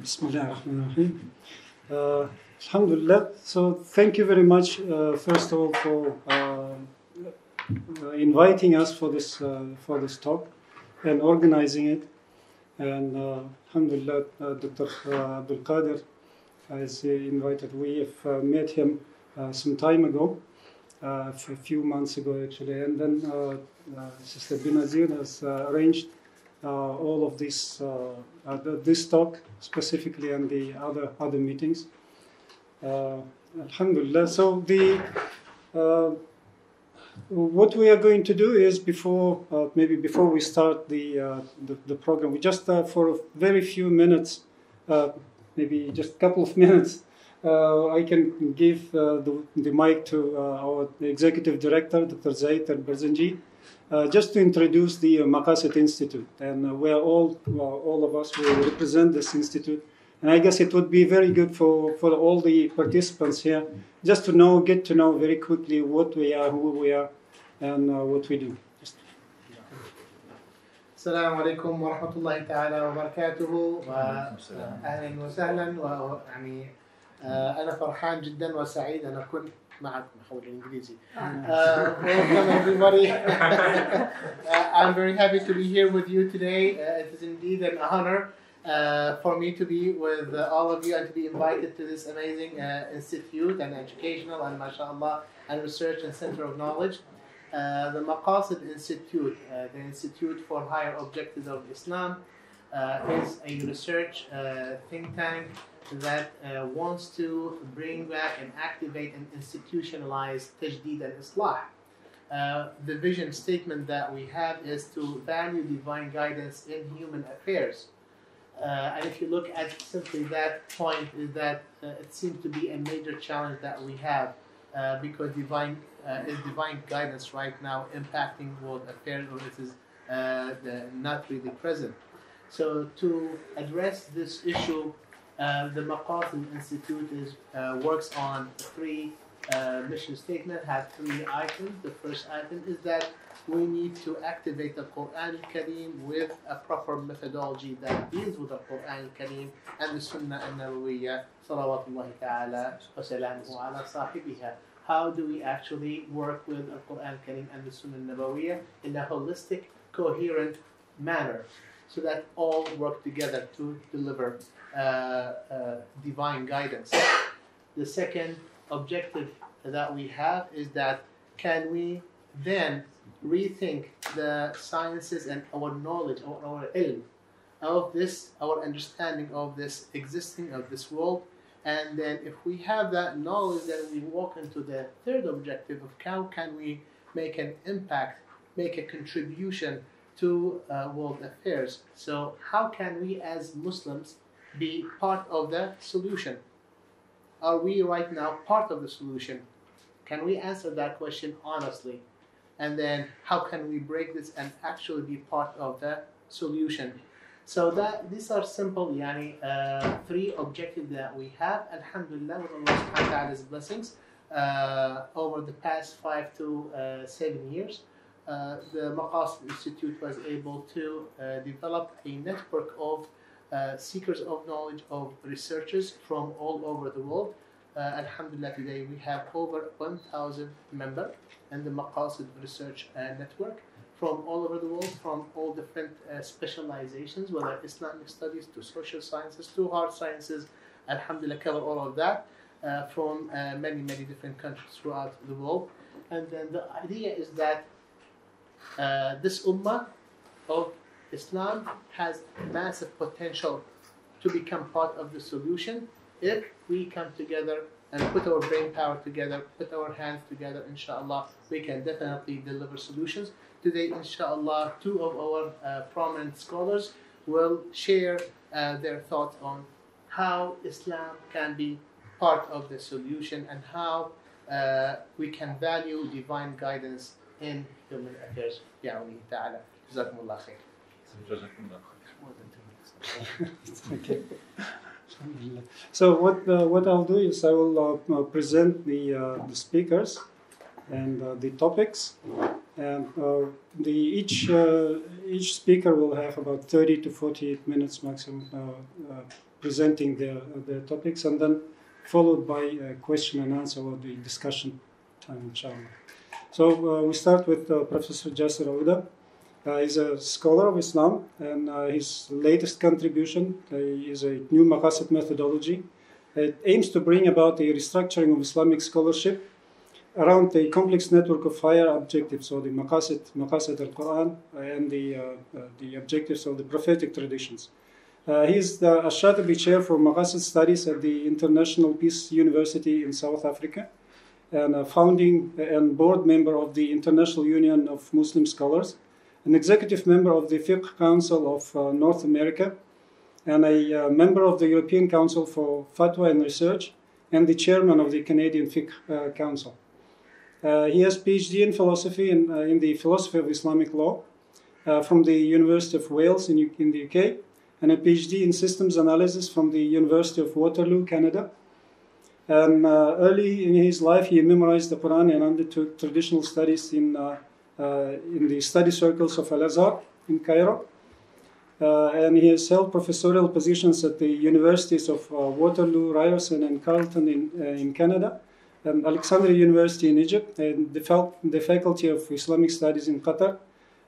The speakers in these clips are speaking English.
Bismillahirrahmanirrahim. Alhamdulillah. So thank you very much, first of all, for inviting us for this talk and organizing it. And alhamdulillah, Dr. Abdul Qadir has invited. We have met him some time ago, a few months ago actually, and then Sister Benazir has arranged all of this talk specifically and the other meetings. Alhamdulillah. So what we are going to do is maybe before we start the program, we just for a very few minutes, maybe just a couple of minutes, I can give the mic to our executive director, Dr. Zaid Al-Barzanji, just to introduce the Maqasid Institute, and where all of us will represent this institute. And I guess it would be very good for all the participants here just to get to know very quickly what we are, who we are, and what we do. السلام عليكم ورحمة الله تعالى وبركاته وأهلا وسهلا ويعني أنا فرحان جدا وسعيد أن أكون معكم حول الإنجليزي. Welcome everybody. I'm very happy to be here with you today. It is indeed an honor for me to be with all of you and to be invited to this amazing institute and educational and mashallah and research and center of knowledge. The Maqasid Institute, the Institute for Higher Objectives of Islam, is a research think tank that wants to bring back and activate and institutionalize Tajdeed and Islah. The vision statement that we have is to value divine guidance in human affairs. And if you look at simply that point, is that it seems to be a major challenge that we have because divine guidance right now impacting world affairs, or it is not really present. So to address this issue, the Maqasid Institute works on three mission statement, has three items. The first item is that we need to activate the Quran al-Kareem with a proper methodology that deals with the Quran al-Kareem and the Sunnah al-Nabawiyya salawatullahi ta'ala wa salamuhu ala sahibiha. How do we actually work with the Quran al-Kareem and the Sunnah al-Nabawiyya in a holistic, coherent manner so that all work together to deliver divine guidance? The second objective that we have is that can we then rethink the sciences and our knowledge, our ilm of this, our understanding of this existing of this world, and then if we have that knowledge, then we walk into the third objective of how can we make an impact, make a contribution to world affairs. So how can we as Muslims be part of the solution? Are we right now part of the solution? Can we answer that question honestly? And then how can we break this and actually be part of the solution? So these are simple three objectives that we have, alhamdulillah, with Allah subhanahu wa ta'ala's blessings over the past 5 to 7 years. The Maqasid Institute was able to develop a network of seekers of knowledge, of researchers from all over the world. Alhamdulillah, today we have over 1,000 members in the Maqasid Research Network from all over the world, from all different specializations, whether Islamic studies to social sciences to hard sciences. Alhamdulillah, cover all of that from many different countries throughout the world. And then the idea is that this ummah of Islam has massive potential to become part of the solution if we come together and put our brain power together, put our hands together. Inshallah, we can definitely deliver solutions. Today, inshallah, 2 of our prominent scholars will share their thoughts on how Islam can be part of the solution and how we can value divine guidance in human affairs. Bi'awnihi ta'ala. Jazakumullah khair. Okay. So what I'll do is I will present the speakers and the topics, and each speaker will have about 30 to 48 minutes maximum presenting their topics, and then followed by question and answer or the discussion time, inshallah. So we start with Professor Jasser Auda. He's a scholar of Islam, and his latest contribution is a new Maqasid Methodology. It aims to bring about a restructuring of Islamic scholarship around a complex network of higher objectives, so the Maqasid al-Quran and the objectives of the prophetic traditions. He is the Ashatabi Chair for Maqasid Studies at the International Peace University in South Africa, and a founding and board member of the International Union of Muslim Scholars, an executive member of the Fiqh Council of North America, and a member of the European Council for Fatwa and Research, and the chairman of the Canadian Fiqh Council. He has PhD in philosophy in the philosophy of Islamic law from the University of Wales in the UK, and a PhD in systems analysis from the University of Waterloo, Canada. And early in his life, he memorized the Quran and undertook traditional studies in the study circles of Al-Azhar in Cairo. And he has held professorial positions at the universities of Waterloo, Ryerson, and Carleton in Canada, and Alexandria University in Egypt, and the Faculty of Islamic Studies in Qatar,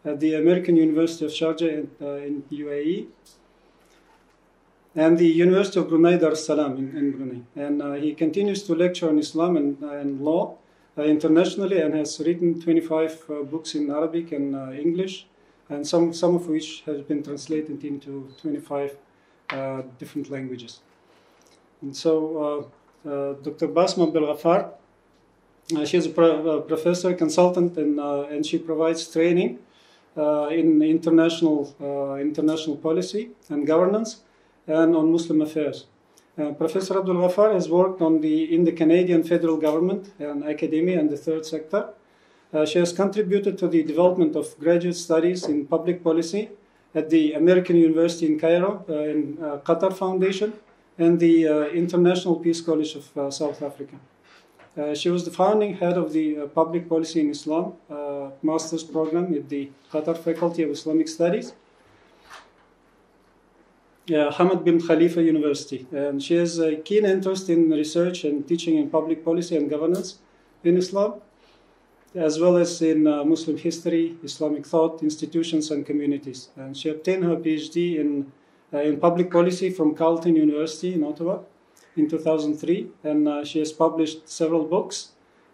at the American University of Sharjah in UAE, and the University of Brunei Dar es Salaam in Brunei. And he continues to lecture on Islam and law internationally, and has written 25 books in Arabic and English, and some of which has been translated into 25 different languages. And so Dr. Basma Abdul Ghaffar, she is a professor, consultant, and she provides training in international policy and governance and on Muslim affairs. Professor Abdul Ghaffar has worked in the Canadian federal government and academia and the third sector. She has contributed to the development of graduate studies in public policy at the American University in Cairo, in Qatar Foundation, and the International Peace College of South Africa. She was the founding head of the Public Policy in Islam master's program at the Qatar Faculty of Islamic Studies, Hamad bin Khalifa University. And she has a keen interest in research and teaching in public policy and governance in Islam, as well as in Muslim history, Islamic thought, institutions, and communities. And she obtained her PhD in public policy from Carleton University in Ottawa in 2003, and she has published several books,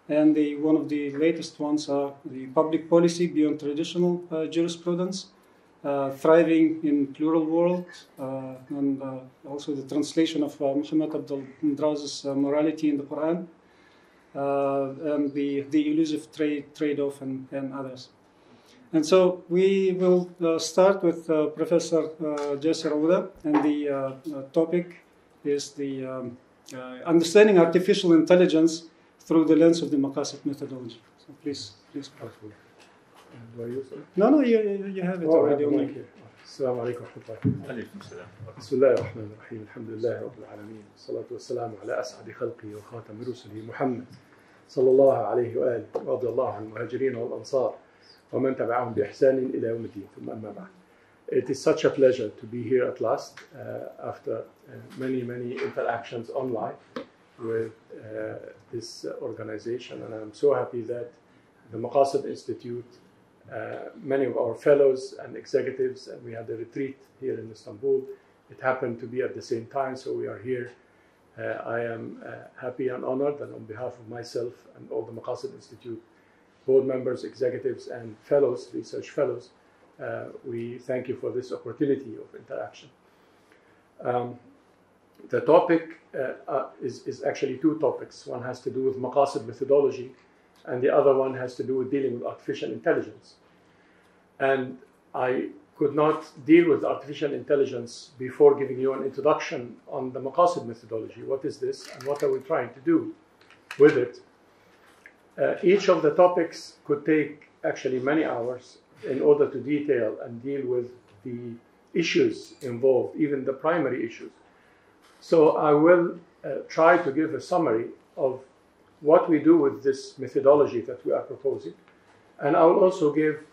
and one of the latest ones are the Public Policy Beyond Traditional Jurisprudence, Thriving in Plural World, and also the translation of Muhammad Abdul Draz's Morality in the Quran, and the Elusive Trade-off and others. And so we will start with Professor Jasser Auda, and the topic is the understanding artificial intelligence through the lens of the Maqasid methodology. So please. Do I use it? No, you have it already. السلام عليكم ورحمة الله. عليكم السلام. بسم الله الرحمن الرحيم. الحمد لله رب العالمين. والصلاة والسلام على أسعد خلقه وخاتم رسله محمد صلى الله عليه وآله ورضي الله عن المهاجرين والأنصار ومن تبعهم بإحسان إلى يوم الدين. ثم أما بعد. It is such a pleasure to be here at last after many interactions online with this organization, and I'm so happy that the Maqasid Institute, many of our fellows and executives, and we had a retreat here in Istanbul. It happened to be at the same time, so we are here. I am happy and honored, and on behalf of myself and all the Maqasid Institute board members, executives, and fellows, research fellows, we thank you for this opportunity of interaction. The topic is actually two topics. One has to do with Maqasid methodology, and the other one has to do with dealing with artificial intelligence. And I could not deal with artificial intelligence before giving you an introduction on the Maqasid methodology. What is this, and what are we trying to do with it? Each of the topics could take actually many hours in order to detail and deal with the issues involved, even the primary issues. So I will try to give a summary of what we do with this methodology that we are proposing. And I will also give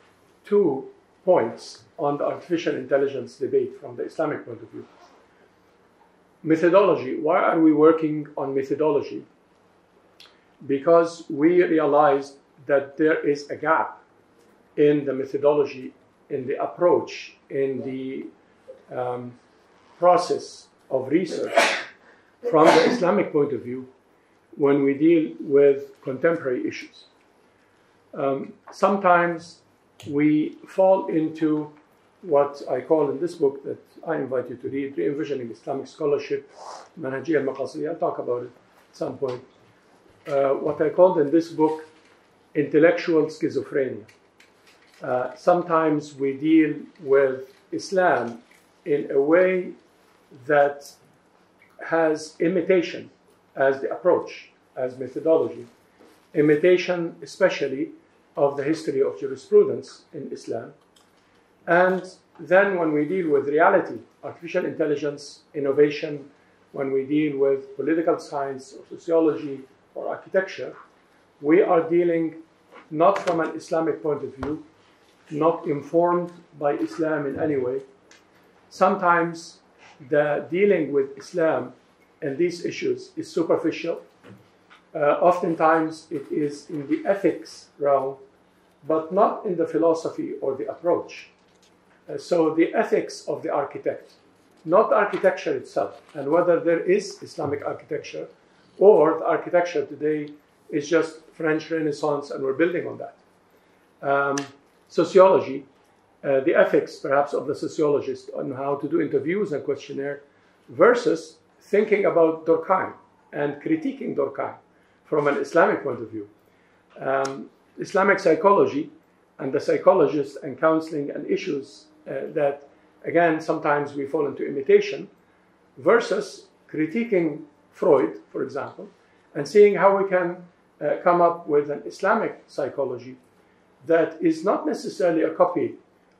2 points on the artificial intelligence debate from the Islamic point of view. Methodology. Why are we working on methodology? Because we realized that there is a gap in the methodology, in the approach, in the process of research from the Islamic point of view when we deal with contemporary issues. Sometimes we fall into what I call in this book that I invite you to read, Re-envisioning Islamic Scholarship, Manhajiyya al-Maqasid. I'll talk about it at some point. What I called in this book intellectual schizophrenia. Sometimes we deal with Islam in a way that has imitation as the approach, as methodology. Imitation especially of the history of jurisprudence in Islam. And then when we deal with reality, artificial intelligence, innovation, when we deal with political science or sociology or architecture, we are dealing not from an Islamic point of view, not informed by Islam in any way. Sometimes the dealing with Islam and these issues is superficial. Oftentimes it is in the ethics realm, but not in the philosophy or the approach. So the ethics of the architect, not the architecture itself, and whether there is Islamic architecture or the architecture today is just French Renaissance and we're building on that. Sociology, the ethics perhaps of the sociologist on how to do interviews and questionnaire versus thinking about Durkheim and critiquing Durkheim from an Islamic point of view. Islamic psychology and the psychologist and counseling and issues that, again, sometimes we fall into imitation versus critiquing Freud, for example, and seeing how we can come up with an Islamic psychology that is not necessarily a copy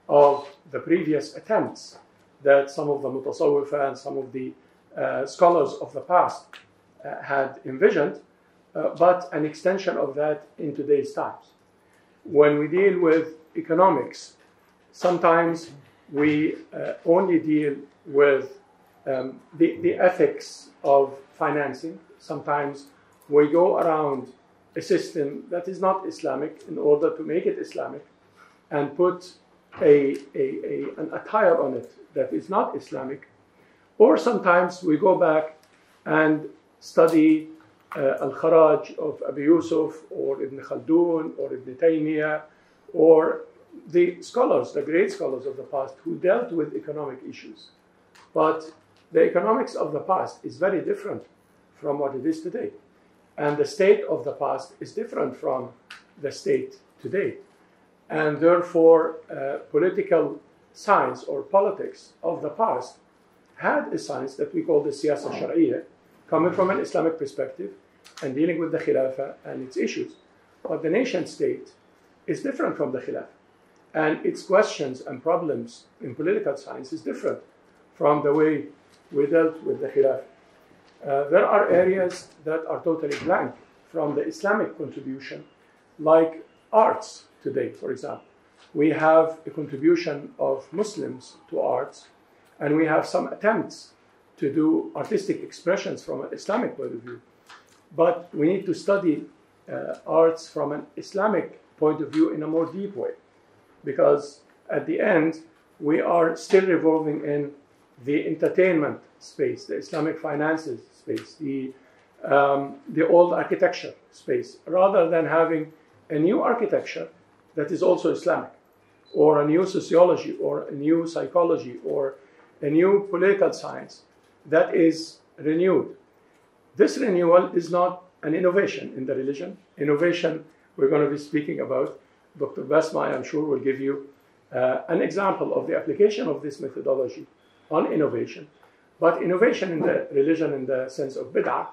of the previous attempts that some of the mutasawwifa and some of the scholars of the past had envisioned, but an extension of that in today's times. When we deal with economics, sometimes we only deal with the ethics of financing. Sometimes we go around a system that is not Islamic in order to make it Islamic and put an attire on it that is not Islamic. Or sometimes we go back and study Al-Kharaj of Abu Yusuf or Ibn Khaldun or Ibn Taymiyyah or the scholars, the great scholars of the past who dealt with economic issues. But the economics of the past is very different from what it is today. And the state of the past is different from the state today. And therefore, political science or politics of the past had a science that we call the SİYASET, coming from an Islamic perspective and dealing with the Khilafah and its issues. But the nation state is different from the Khilafah. And its questions and problems in political science is different from the way we dealt with the Khilafah. There are areas that are totally blank from the Islamic contribution, like arts today, for example. We have a contribution of Muslims to arts, and we have some attempts to do artistic expressions from an Islamic point of view. But we need to study arts from an Islamic point of view in a more deep way, because at the end, we are still revolving in the entertainment space, the Islamic finances space, the old architecture space, rather than having a new architecture that is also Islamic, or a new sociology, or a new psychology, or a new political science that is renewed. This renewal is not an innovation in the religion. Innovation, we're going to be speaking about. Dr. Basma, I'm sure, will give you an example of the application of this methodology on innovation. But innovation in the religion in the sense of bid'ah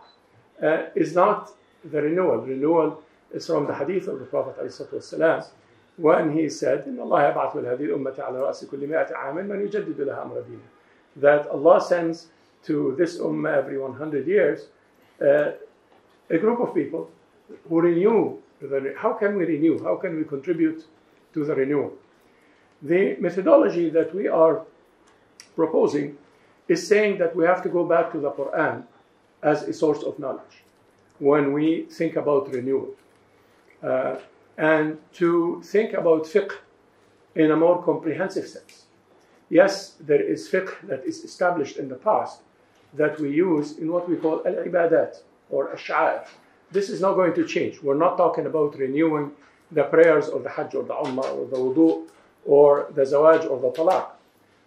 is not the renewal. Renewal is from the hadith of the Prophet ﷺ, when he said, إِنَّ اللَّهَ يَبْعَثُ لِهَذِهِ الْأُمَّةِ عَلَى رَأْسِ كُلِّ مِائَةِ عَامٍ مَنْ يُجَدِّدُ لَهَا أَمْرَ دِينِهِ. That Allah sends to this ummah every 100 years a group of people who renew. How can we renew? How can we contribute to the renewal? The methodology that we are proposing is saying that we have to go back to the Quran as a source of knowledge when we think about renewal. And to think about fiqh in a more comprehensive sense. Yes, there is fiqh that is established in the past that we use in what we call al-ibadat or ash-sha'air. This is not going to change. We're not talking about renewing the prayers or the hajj or the umrah or the wudu or the zawaj or the talaq.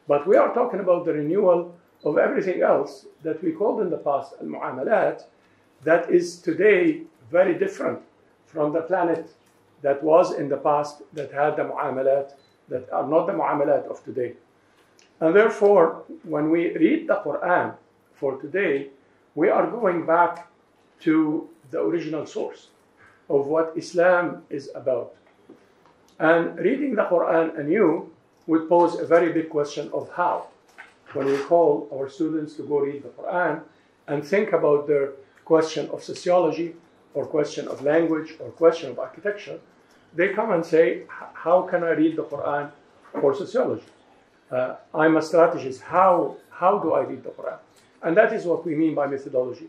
But we are talking about the renewal of everything else that we called in the past al-mu'amalat, that is today very different from the planet that was in the past that had the mu'amalat that are not the mu'amalat of today. And therefore, when we read the Quran for today, we are going back to the original source of what Islam is about. And reading the Quran anew would pose a very big question of how. When we call our students to go read the Quran and think about their question of sociology or question of language or question of architecture, they come and say, how can I read the Quran for sociology? I'm a strategist. How do I read the Quran? And that is what we mean by methodology.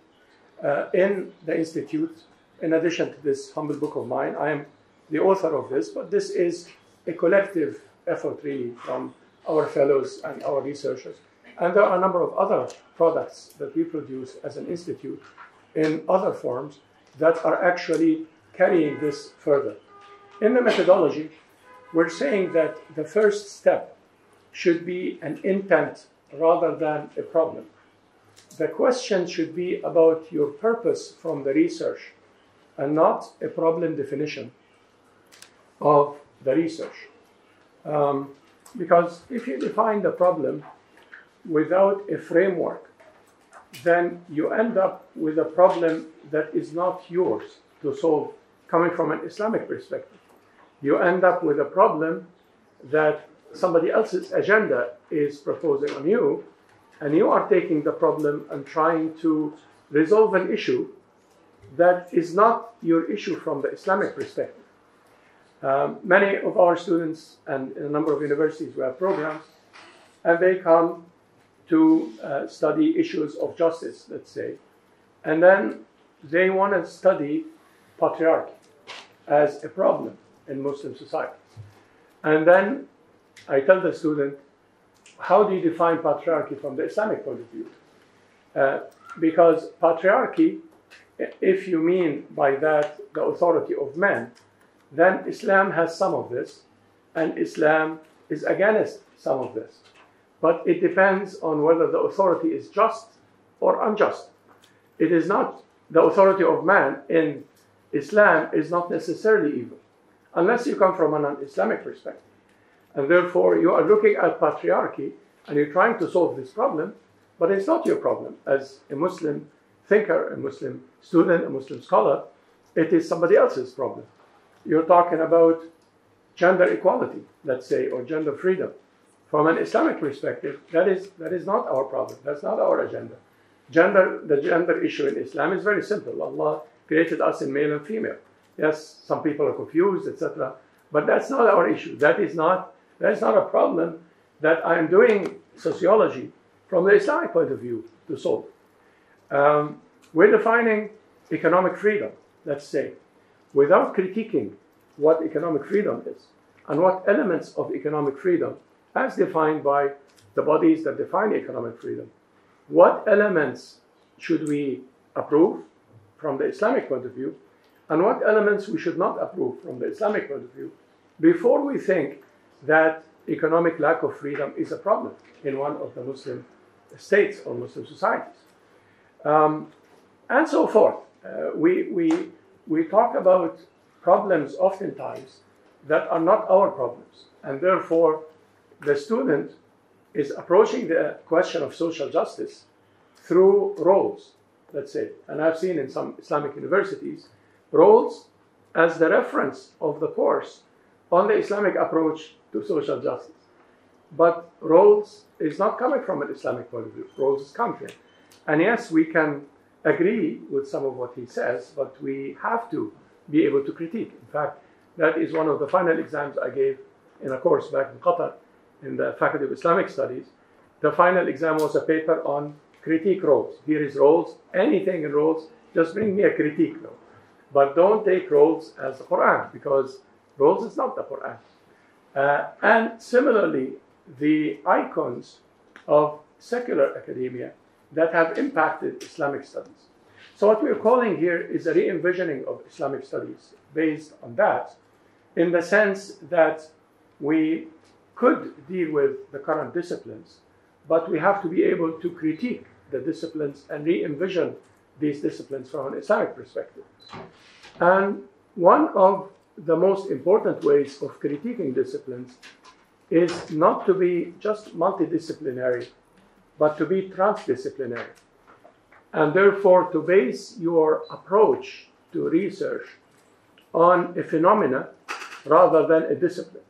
In the Institute, in addition to this humble book of mine, I am the author of this, but this is a collective effort really from our fellows and our researchers. And there are a number of other products that we produce as an institute in other forms that are actually carrying this further. In the methodology, we're saying that the first step should be an intent rather than a problem. The question should be about your purpose from the research and not a problem definition of the research. Because if you define the problem without a framework, then you end up with a problem that is not yours to solve coming from an Islamic perspective. You end up with a problem that somebody else's agenda is proposing on you, and you are taking the problem and trying to resolve an issue that is not your issue from the Islamic perspective. Many of our students and in a number of universities we have programs, and they come to study issues of justice, let's say, and then they want to study patriarchy as a problem in Muslim society. And then I tell the student, how do you define patriarchy from the Islamic point of view? Because patriarchy, if you mean by that the authority of men, then Islam has some of this, and Islam is against some of this. But it depends on whether the authority is just or unjust. It is not, the authority of man in Islam is not necessarily evil, unless you come from an Islamic perspective. And therefore, you are looking at patriarchy and you're trying to solve this problem, but it's not your problem. As a Muslim thinker, a Muslim student, a Muslim scholar, it is somebody else's problem. You're talking about gender equality, let's say, or gender freedom. From an Islamic perspective, that is not our problem. That's not our agenda. The gender issue in Islam is very simple. Allah created us in male and female. Yes, some people are confused, etc. But that's not our issue. That is not a problem that I'm doing sociology from the Islamic point of view to solve. We're defining economic freedom, let's say, without critiquing what economic freedom is and what elements of economic freedom as defined by the bodies that define economic freedom. What elements should we approve from the Islamic point of view, and what elements we should not approve from the Islamic point of view, before we think that economic lack of freedom is a problem in one of the Muslim states or Muslim societies. And so forth. We talk about problems oftentimes that are not our problems, and therefore the student is approaching the question of social justice through roles, let's say. And I've seen in some Islamic universities roles as the reference of the course on the Islamic approach to social justice. But roles is not coming from an Islamic point of view. Roles is Kantian. And yes, we can agree with some of what he says, but we have to be able to critique. In fact, that is one of the final exams I gave in a course back in Qatar in the Faculty of Islamic Studies. The final exam was a paper on critique roles. Here is roles, anything in roles, just bring me a critique though. But don't take roles as the Quran, because roles is not the Quran. And similarly, the icons of secular academia that have impacted Islamic studies. So what we're calling here is a re-envisioning of Islamic studies based on that, in the sense that we could deal with the current disciplines, but we have to be able to critique the disciplines and re-envision these disciplines from an Islamic perspective. And one of the most important ways of critiquing disciplines is not to be just multidisciplinary, but to be transdisciplinary. And therefore, to base your approach to research on a phenomena rather than a discipline.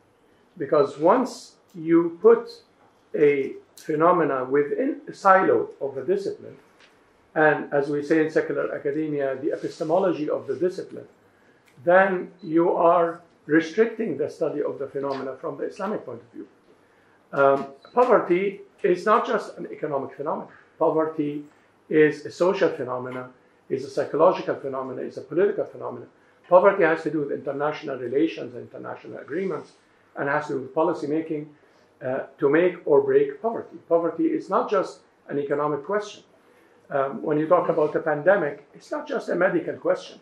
Because once you put a phenomena within a silo of a discipline, and as we say in secular academia, the epistemology of the discipline, then you are restricting the study of the phenomena from the Islamic point of view. Poverty is not just an economic phenomenon. Poverty is a social phenomenon, is a psychological phenomenon, is a political phenomenon. Poverty has to do with international relations and international agreements, and has to do with policy making to make or break poverty. Poverty is not just an economic question. When you talk about the pandemic, it's not just a medical question.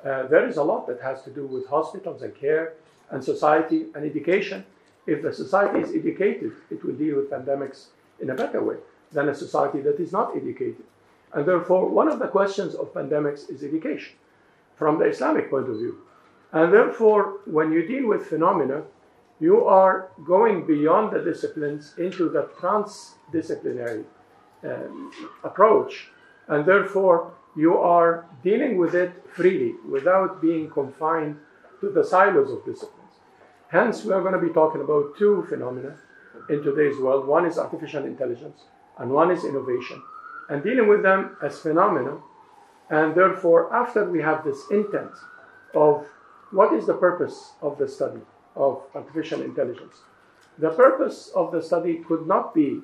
There is a lot that has to do with hospitals and care and society and education. If the society is educated, it will deal with pandemics in a better way than a society that is not educated. And therefore, one of the questions of pandemics is education from the Islamic point of view. And therefore, when you deal with phenomena, you are going beyond the disciplines into the transdisciplinary approach. And therefore, you are dealing with it freely without being confined to the silos of disciplines. Hence, we are going to be talking about two phenomena in today's world. One is artificial intelligence, and one is innovation, and dealing with them as phenomena. And therefore, after we have this intent of what is the purpose of the study of artificial intelligence, the purpose of the study could not be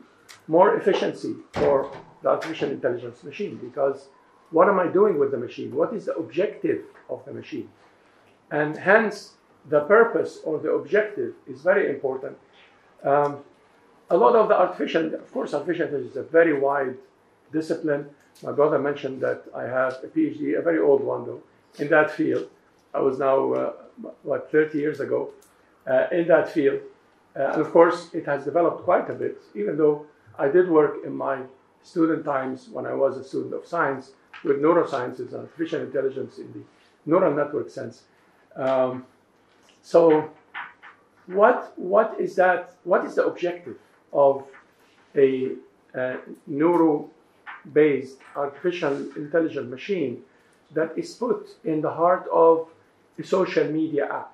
more efficiency for the artificial intelligence machine, because what am I doing with the machine? What is the objective of the machine? And hence, the purpose or the objective is very important. A lot of the artificial intelligence is a very wide discipline. My brother mentioned that I have a PhD, a very old one though, in that field. I was now, 30 years ago in that field. And of course, it has developed quite a bit, even though I did work in my student times when I was a student of science with neurosciences and artificial intelligence in the neural network sense. So what is that? What is the objective of a neuro-based artificial intelligent machine that is put in the heart of a social media app?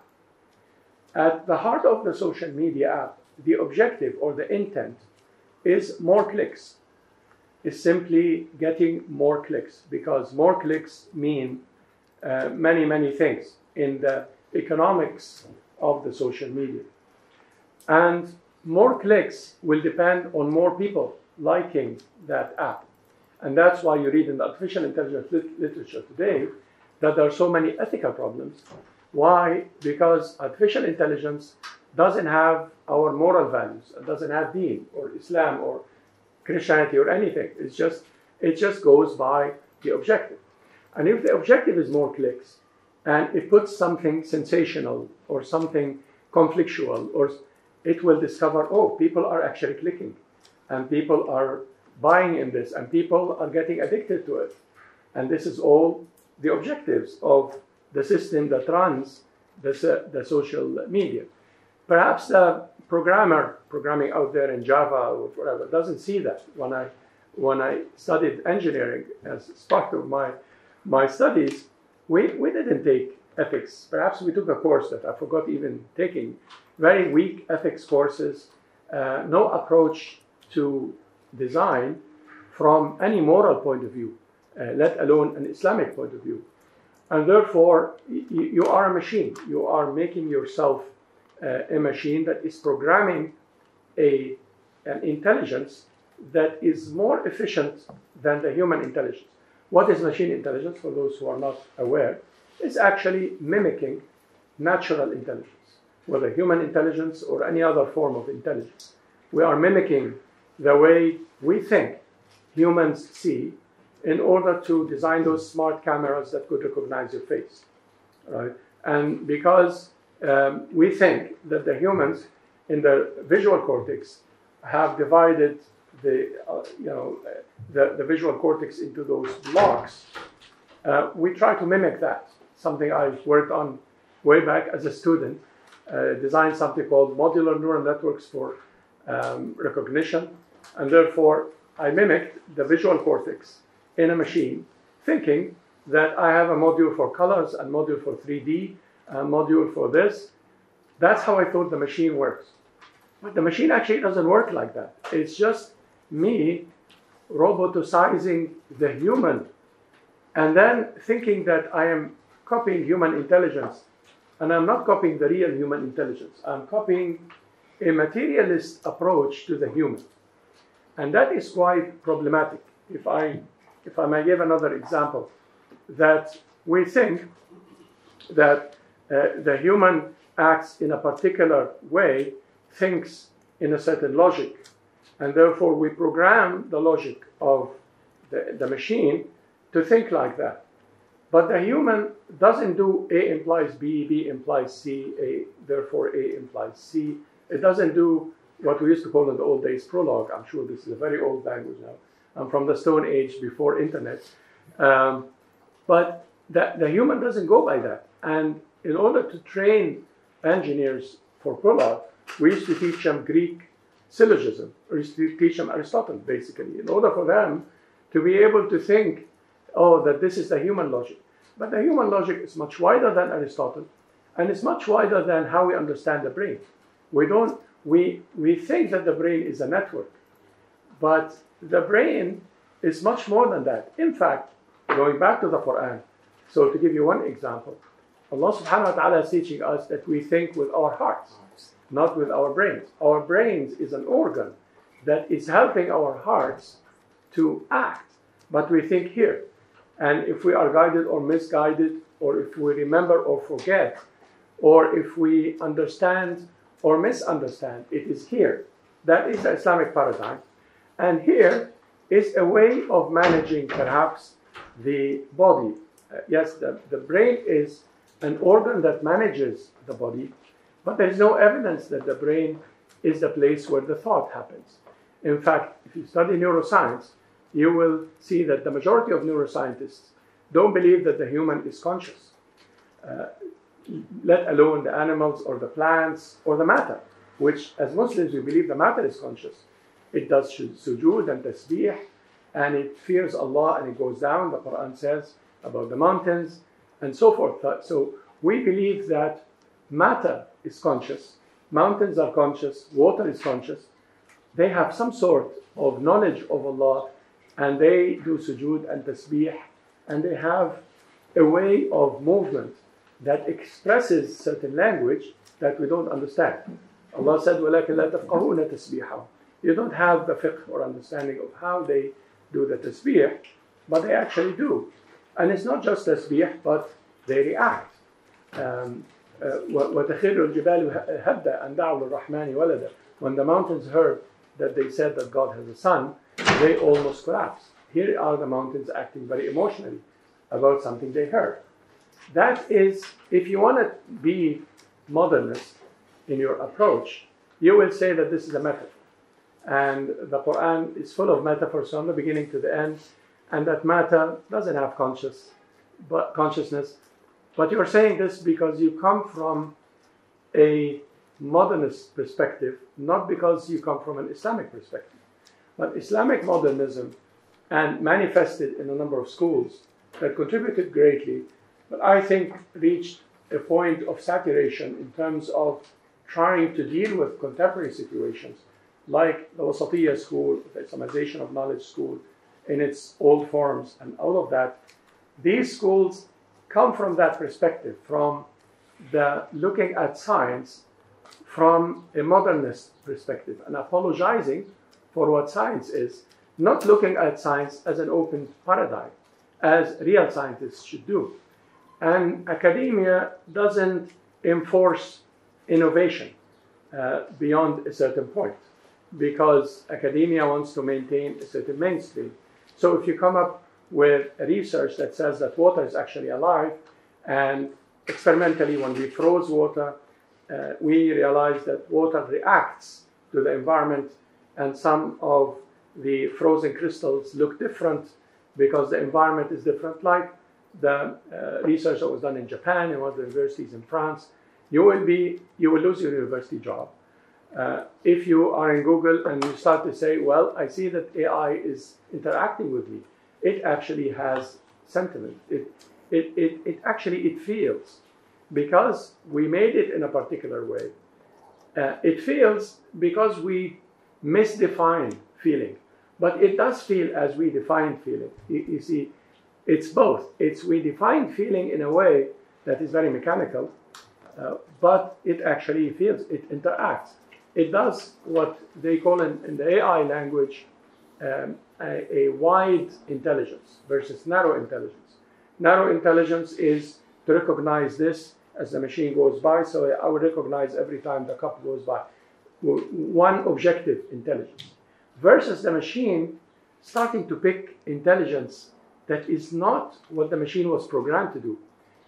At the heart of the social media app, the objective or the intent is more clicks. Is simply getting more clicks, because more clicks mean many, many things in the economics of the social media. And more clicks will depend on more people liking that app. And that's why you read in the artificial intelligence literature today that there are so many ethical problems. Why? Because artificial intelligence doesn't have our moral values. It doesn't have deen or Islam or Christianity or anything. It just goes by the objective. And if the objective is more clicks, and it puts something sensational or something conflictual, or it will discover, oh, people are actually clicking, and people are buying in this, and people are getting addicted to it. And this is all the objectives of the system that runs the social media. Perhaps the programming out there in Java or whatever doesn't see that. When I studied engineering as part of my studies, we didn't take ethics. Perhaps we took a course that I forgot even taking. Very weak ethics courses, no approach to design from any moral point of view, let alone an Islamic point of view. And therefore, you are a machine. You are making yourself a machine that is programming an intelligence that is more efficient than the human intelligence. What is machine intelligence, for those who are not aware? It's actually mimicking natural intelligence, whether human intelligence or any other form of intelligence. We are mimicking the way we think humans see in order to design those smart cameras that could recognize your face, right? And because we think that the humans in the visual cortex have divided the visual cortex into those blocks, we try to mimic that. Something I worked on way back as a student, designed something called modular neural networks for recognition, and therefore I mimicked the visual cortex in a machine, thinking that I have a module for colors and module for 3D, a module for this. That's how I thought the machine works. But the machine actually doesn't work like that. It's just me roboticizing the human and then thinking that I am copying human intelligence. And I'm not copying the real human intelligence. I'm copying a materialist approach to the human. And that is quite problematic. If I may give another example, that we think that the human acts in a particular way, thinks in a certain logic, and therefore we program the logic of the machine to think like that. But the human doesn't do A implies B, B implies C, therefore A implies C. It doesn't do what we used to call in the old days prologue. I'm sure this is a very old language now. I'm from the Stone Age before internet. But the human doesn't go by that. And in order to train engineers for prologue, we used to teach them Greek syllogism, or used to teach them Aristotle, basically, in order for them to be able to think, oh, that this is the human logic. But the human logic is much wider than Aristotle, and it's much wider than how we understand the brain. We think that the brain is a network, but the brain is much more than that. In fact, going back to the Quran, so to give you one example, Allah subhanahu wa ta'ala is teaching us that we think with our hearts, not with our brains. Our brains is an organ that is helping our hearts to act, but we think here. And if we are guided or misguided, or if we remember or forget, or if we understand or misunderstand, it is here. That is the Islamic paradigm. And here is a way of managing perhaps the body. Yes, the brain is an organ that manages the body, but there is no evidence that the brain is the place where the thought happens. In fact, if you study neuroscience, you will see that the majority of neuroscientists don't believe that the human is conscious, let alone the animals or the plants or the matter, which as Muslims we believe the matter is conscious. It does sujood and tasbih, and it fears Allah and it goes down. The Quran says about the mountains and so forth. So we believe that matter is conscious, mountains are conscious, water is conscious. They have some sort of knowledge of Allah, and they do sujood and tasbih, and they have a way of movement that expresses certain language that we don't understand. Allah said, وَلَكِنْ لَا تَفْقَهُونَ تَسْبِيحَهُ. You don't have the fiqh or understanding of how they do the tasbih, but they actually do. And it's not just tasbih, but they react. وَتَخِرُّ الْجِبَالُ هَدَّ أَنْ دَعُوا لِلرَّحْمَنِ وَلَدًا. When the mountains heard that they said that God has a son, they almost collapsed. Here are the mountains acting very emotionally about something they heard. That is, if you want to be modernist in your approach, you will say that this is a metaphor. And the Quran is full of metaphors from the beginning to the end, and that matter doesn't have consciousness. But you're saying this because you come from a modernist perspective, not because you come from an Islamic perspective. But Islamic modernism, and manifested in a number of schools that contributed greatly, but I think reached a point of saturation in terms of trying to deal with contemporary situations, like the Wasatiyya school, the Islamization of knowledge school, in its old forms, and all of that. These schools come from that perspective, from the looking at science from a modernist perspective, and apologizing for what science is, not looking at science as an open paradigm, as real scientists should do. And academia doesn't enforce innovation beyond a certain point, because academia wants to maintain a certain mainstream. So if you come up with research that says that water is actually alive, and experimentally when we froze water, we realized that water reacts to the environment, and some of the frozen crystals look different because the environment is different, like the research that was done in Japan and one of the universities in France, you will lose your university job. If you are in Google and you start to say, well, I see that AI is interacting with me, it actually has sentiment. It actually feels, because we made it in a particular way. It feels because we misdefine feeling, but it does feel as we define feeling. You see, it's both. We define feeling in a way that is very mechanical, but it actually feels, it interacts. It does what they call in the AI language a wide intelligence versus narrow intelligence. Narrow intelligence is to recognize this as the machine goes by, so I will recognize every time the cup goes by. One objective intelligence. Versus the machine starting to pick intelligence that is not what the machine was programmed to do.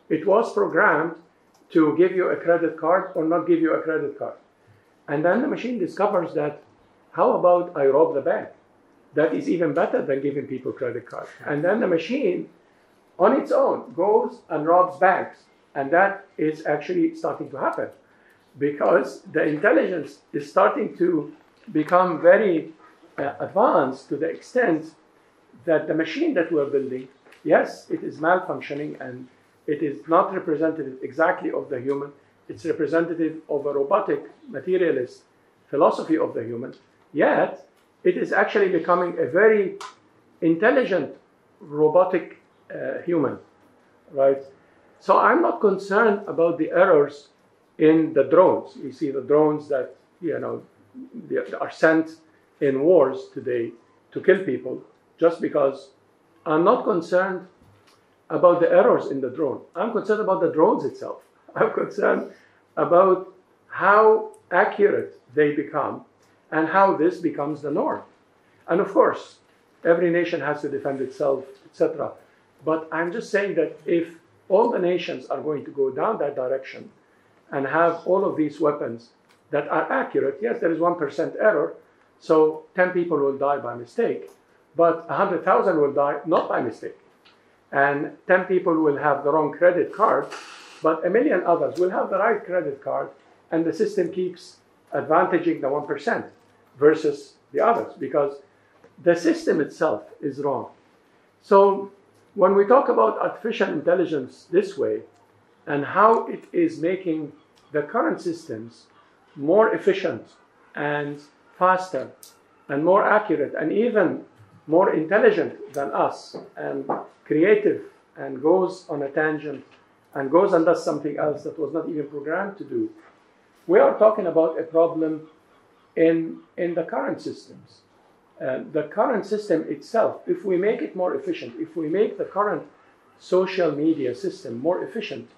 It was programmed to give you a credit card or not give you a credit card. And then the machine discovers that, how about I rob the bank? That is even better than giving people credit cards. And then the machine, on its own, goes and robs banks. And that is actually starting to happen, because the intelligence is starting to become very advanced to the extent that the machine that we're building, yes, it is malfunctioning and it is not representative exactly of the human. It's representative of a robotic materialist philosophy of the human. Yet, it is actually becoming a very intelligent robotic human, right? So I'm not concerned about the errors in the drones. You see the drones that, are sent in wars today to kill people, just because I'm not concerned about the errors in the drone. I'm concerned about the drones itself. I'm concerned about how accurate they become and how this becomes the norm. And of course, every nation has to defend itself, etc. But I'm just saying that if all the nations are going to go down that direction and have all of these weapons that are accurate, yes, there is 1% error, so 10 people will die by mistake, but 100,000 will die not by mistake. And 10 people will have the wrong credit card, but 1 million others will have the right credit card, and the system keeps advantaging the 1% versus the others, because the system itself is wrong. So when we talk about artificial intelligence this way, and how it is making the current systems more efficient and faster and more accurate and even more intelligent than us and creative and goes on a tangent and goes and does something else that was not even programmed to do, we are talking about a problem in the current systems. The current system itself, if we make it more efficient, if we make the current social media system more efficient,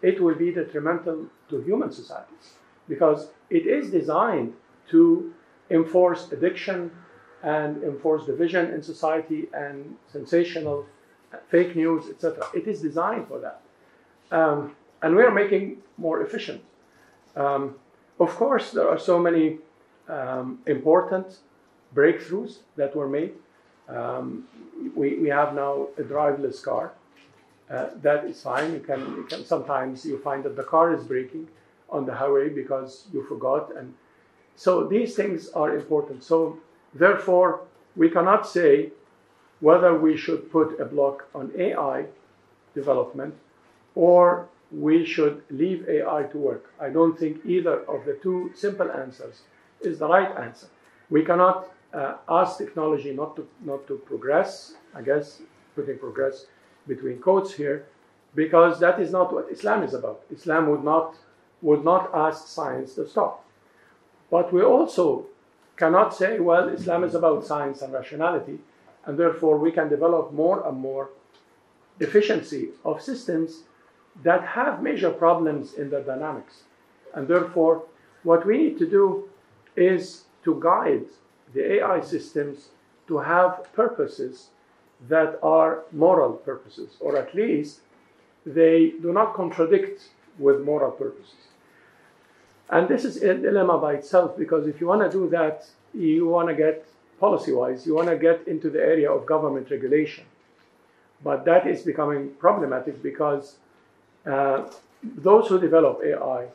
it will be detrimental to human societies, because it is designed to enforce addiction and enforce division in society and sensational fake news, etc. It is designed for that. And we are making more efficient. Of course, there are so many important breakthroughs that were made. We have now a driverless car. That is fine. You can sometimes you find that the car is braking on the highway because you forgot, and so these things are important. So therefore, we cannot say whether we should put a block on AI development or we should leave AI to work. I don't think either of the two simple answers is the right answer. We cannot ask technology not to progress, I guess, putting progress between quotes here, because that is not what Islam is about. Islam would not ask science to stop. But we also cannot say, well, Islam is about science and rationality, and therefore we can develop more and more efficiency of systems that have major problems in their dynamics. And therefore, what we need to do is to guide the AI systems to have purposes that are moral purposes, or at least they do not contradict with moral purposes. And this is a dilemma by itself, because if you want to do that, you want to get, policy-wise, you want to get into the area of government regulation. But that is becoming problematic because those who develop AI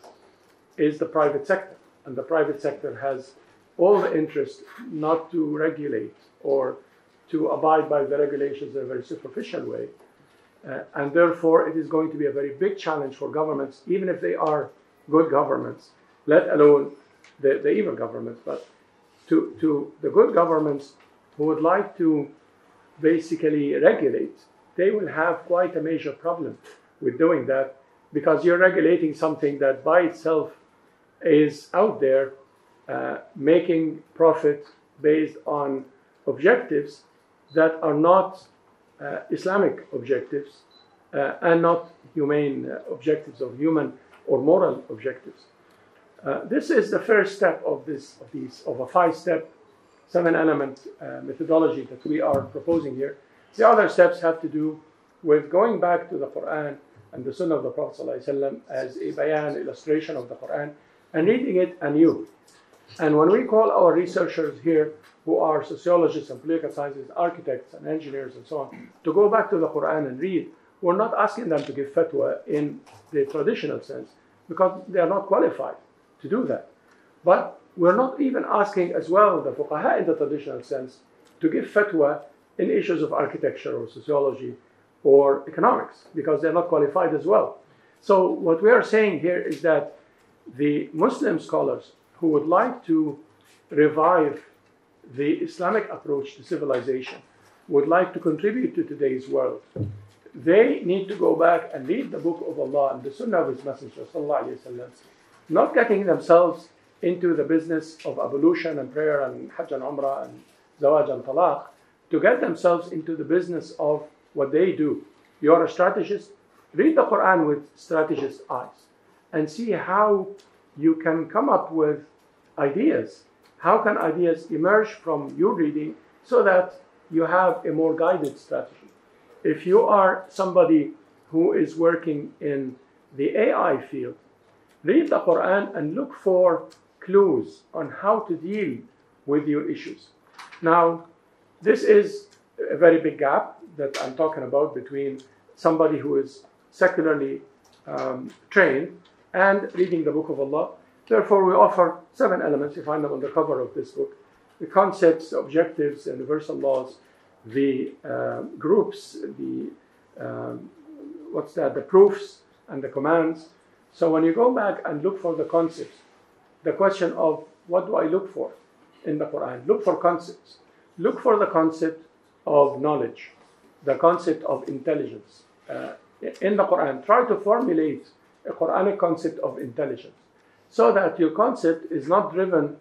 is the private sector. And the private sector has all the interest not to regulate or to abide by the regulations in a very superficial way. And therefore, it is going to be a very big challenge for governments, even if they are good governments, let alone the evil governments. But to the good governments who would like to basically regulate, they will have quite a major problem with doing that, because you're regulating something that by itself is out there making profit based on objectives that are not Islamic objectives and not humane objectives or human or moral objectives. This is the first step of a 5-step, 7-element methodology that we are proposing here. The other steps have to do with going back to the Quran and the Sunnah of the Prophet ﷺ as a bayan, illustration of the Quran, and reading it anew. And when we call our researchers here, who are sociologists and political scientists, architects and engineers and so on, to go back to the Quran and read, we're not asking them to give fatwa in the traditional sense, because they are not qualified to do that. But we're not even asking as well the fuqaha in the traditional sense to give fatwa in issues of architecture or sociology or economics, because they're not qualified as well. So what we are saying here is that the Muslim scholars who would like to revive the Islamic approach to civilization, would like to contribute to today's world, they need to go back and read the book of Allah and the Sunnah of His Messenger, not getting themselves into the business of ablution and prayer and Hajj and Umrah and Zawaj and Talaq, to get themselves into the business of what they do. You are a strategist, read the Quran with strategist eyes and see how you can come up with ideas. How can ideas emerge from your reading so that you have a more guided strategy? If you are somebody who is working in the AI field, read the Quran and look for clues on how to deal with your issues. Now, this is a very big gap that I'm talking about between somebody who is secularly trained and reading the Book of Allah. Therefore, we offer 7 elements. You find them on the cover of this book: the concepts, the objectives, the universal laws, the groups, the proofs and the commands. So when you go back and look for the concepts, the question of what do I look for in the Quran? Look for concepts. Look for the concept of knowledge, the concept of intelligence. In the Quran, try to formulate a Quranic concept of intelligence, so that your concept is not driven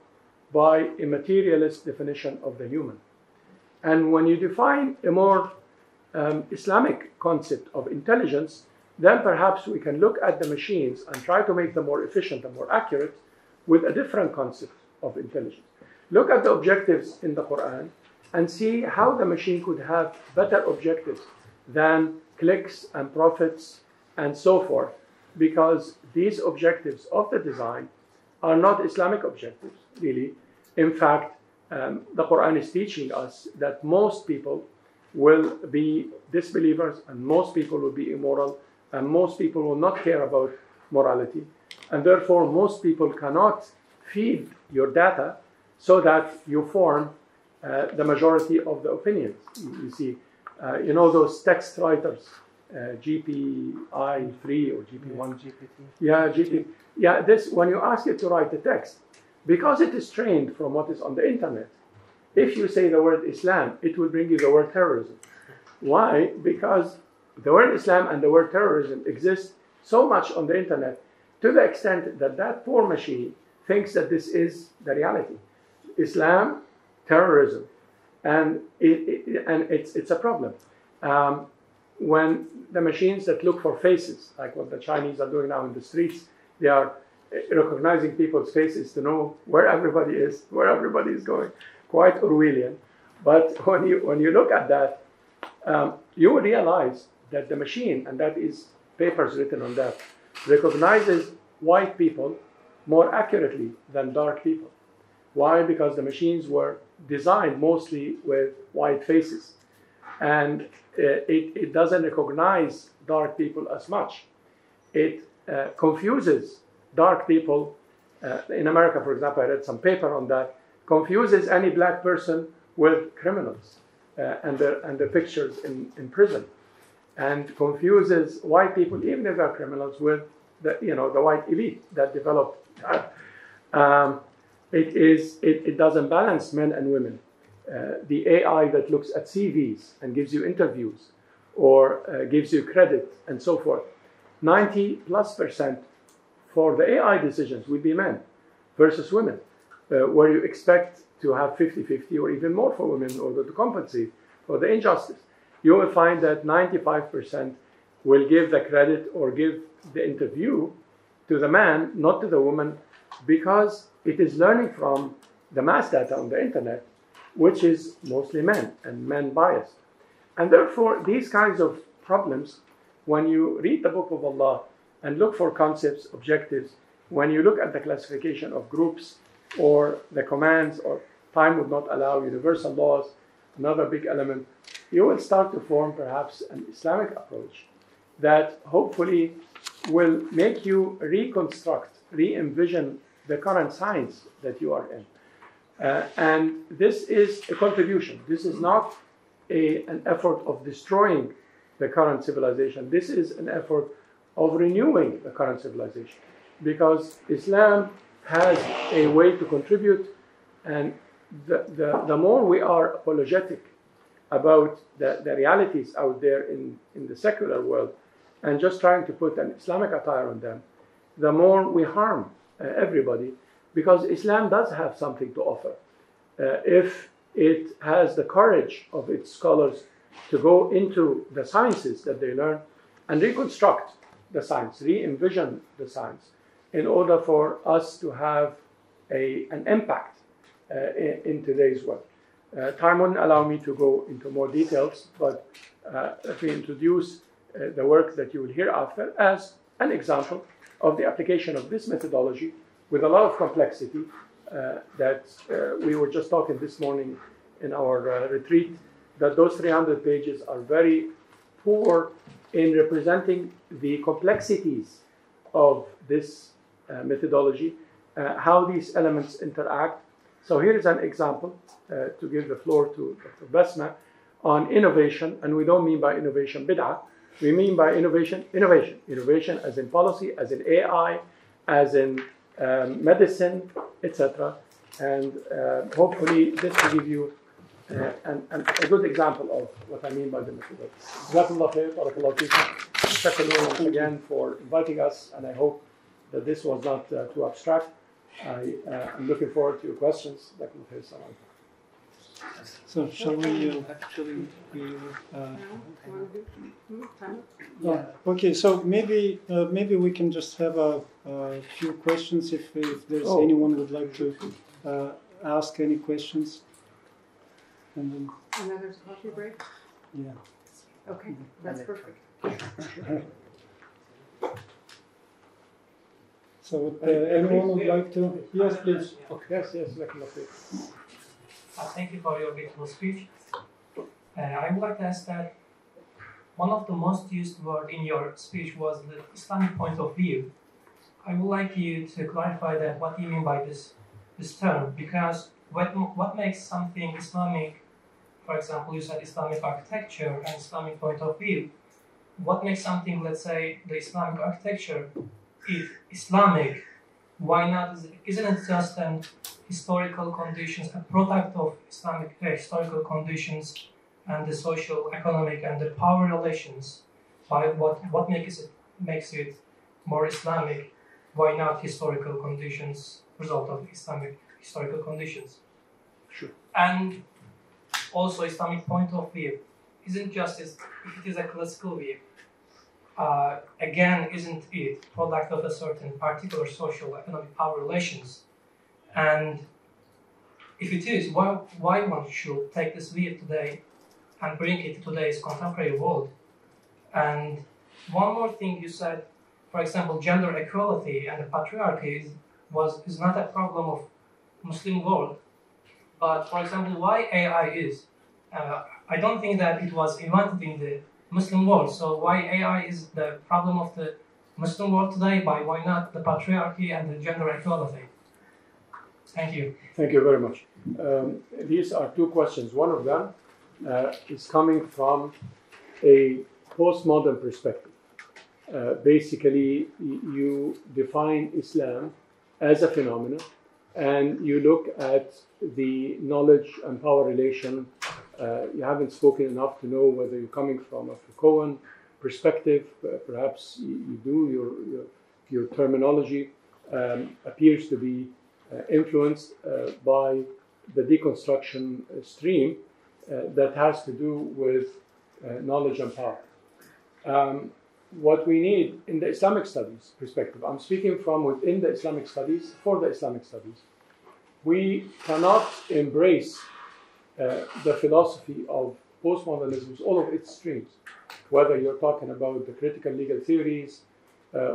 by a materialist definition of the human. And when you define a more Islamic concept of intelligence, then perhaps we can look at the machines and try to make them more efficient and more accurate with a different concept of intelligence. Look at the objectives in the Quran and see how the machine could have better objectives than clicks and profits and so forth, because these objectives of the design are not Islamic objectives, really. In fact, the Quran is teaching us that most people will be disbelievers and most people will be immoral and most people will not care about morality. And therefore, most people cannot feed your data so that you form the majority of the opinions. You see, you know those text writers, GPI 3 or GP1. GPT. Yeah, GPT. Yeah, this, when you ask it to write the text, because it is trained from what is on the internet, if you say the word Islam, it will bring you the word terrorism. Why? Because the word Islam and the word terrorism exist so much on the internet to the extent that that poor machine thinks that this is the reality. Islam, terrorism, and it's a problem. When the machines that look for faces, like what the Chinese are doing now in the streets, they are recognizing people's faces to know where everybody is going. Quite Orwellian. But when you look at that, you will realize that the machine, and that is papers written on that, recognizes white people more accurately than dark people. Why? Because the machines were designed mostly with white faces. And it doesn't recognize dark people as much. It confuses dark people. In America, for example, I read some paper on that, confuses any black person with criminals and their pictures in prison, and confuses white people, even if they're criminals, with the white elite that developed that. It doesn't balance men and women. The AI that looks at CVs and gives you interviews or gives you credit and so forth, 90+% for the AI decisions will be men versus women, where you expect to have 50-50 or even more for women in order to compensate for the injustice. You will find that 95% will give the credit or give the interview to the man, not to the woman, because it is learning from the mass data on the internet, which is mostly men and men biased. And therefore, these kinds of problems, when you read the Book of Allah and look for concepts, objectives, when you look at the classification of groups or the commands, or time would not allow, universal laws, another big element, you will start to form perhaps an Islamic approach that hopefully will make you reconstruct, re-envision the current science that you are in. And this is a contribution. This is not an effort of destroying the current civilization. This is an effort of renewing the current civilization, because Islam has a way to contribute, and the more we are apologetic about the realities out there in the secular world and just trying to put an Islamic attire on them, the more we harm everybody, because Islam does have something to offer. If it has the courage of its scholars to go into the sciences that they learn and reconstruct the science, re-envision the science, in order for us to have an impact in today's world. Time wouldn't allow me to go into more details, but let me introduce the work that you will hear after as an example of the application of this methodology with a lot of complexity that we were just talking this morning in our retreat, that those 300 pages are very poor in representing the complexities of this methodology, how these elements interact. So here is an example to give the floor to Dr. Basma on innovation, and we don't mean by innovation bid'ah, we mean by innovation as in policy, as in AI, as in medicine, etc. And hopefully this will give you a good example of what I mean by the methodology. Jazakallah khair, barakallahu feekum. Thank you once again for inviting us, and I hope that this was not too abstract. I'm looking forward to your questions. So shall we? Okay. So maybe we can just have a few questions if there's anyone would like to ask any questions. And then, another coffee break? Yeah. Okay, that's perfect. So anyone would like to? Yes, please. Okay. Yes. Thank you for your beautiful speech. I would like to ask that one of the most used words in your speech was the Islamic point of view. I would like you to clarify that what you mean by this term, because what makes something Islamic, for example, you said Islamic architecture and Islamic point of view. What makes something, let's say, the Islamic architecture is Islamic? Why not? Isn't it just an historical conditions, a product of Islamic historical conditions and the social, economic, and the power relations? By what makes it more Islamic? Why not historical conditions, result of Islamic historical conditions? Sure. And also Islamic point of view isn't just if it is a classical view. Again, isn't it product of a certain particular social economic power relations? And if it is, why one should take this view today and bring it to today's contemporary world? And one more thing you said, for example, gender equality and the patriarchy is not a problem of Muslim world. But for example, why AI is? I don't think that it was invented in the Muslim world. So why AI is the problem of the Muslim world today? Why not the patriarchy and the gender equality? Thank you. Thank you very much. These are two questions. One of them is coming from a postmodern perspective. Basically, you define Islam as a phenomenon, and you look at the knowledge and power relation. You haven't spoken enough to know whether you're coming from a Foucaultian perspective. Perhaps you do. Your terminology appears to be influenced by the deconstruction stream that has to do with knowledge and power. What we need in the Islamic studies perspective, I'm speaking from within the Islamic studies, for the Islamic studies, we cannot embrace the philosophy of postmodernism, all of its streams, whether you're talking about the critical legal theories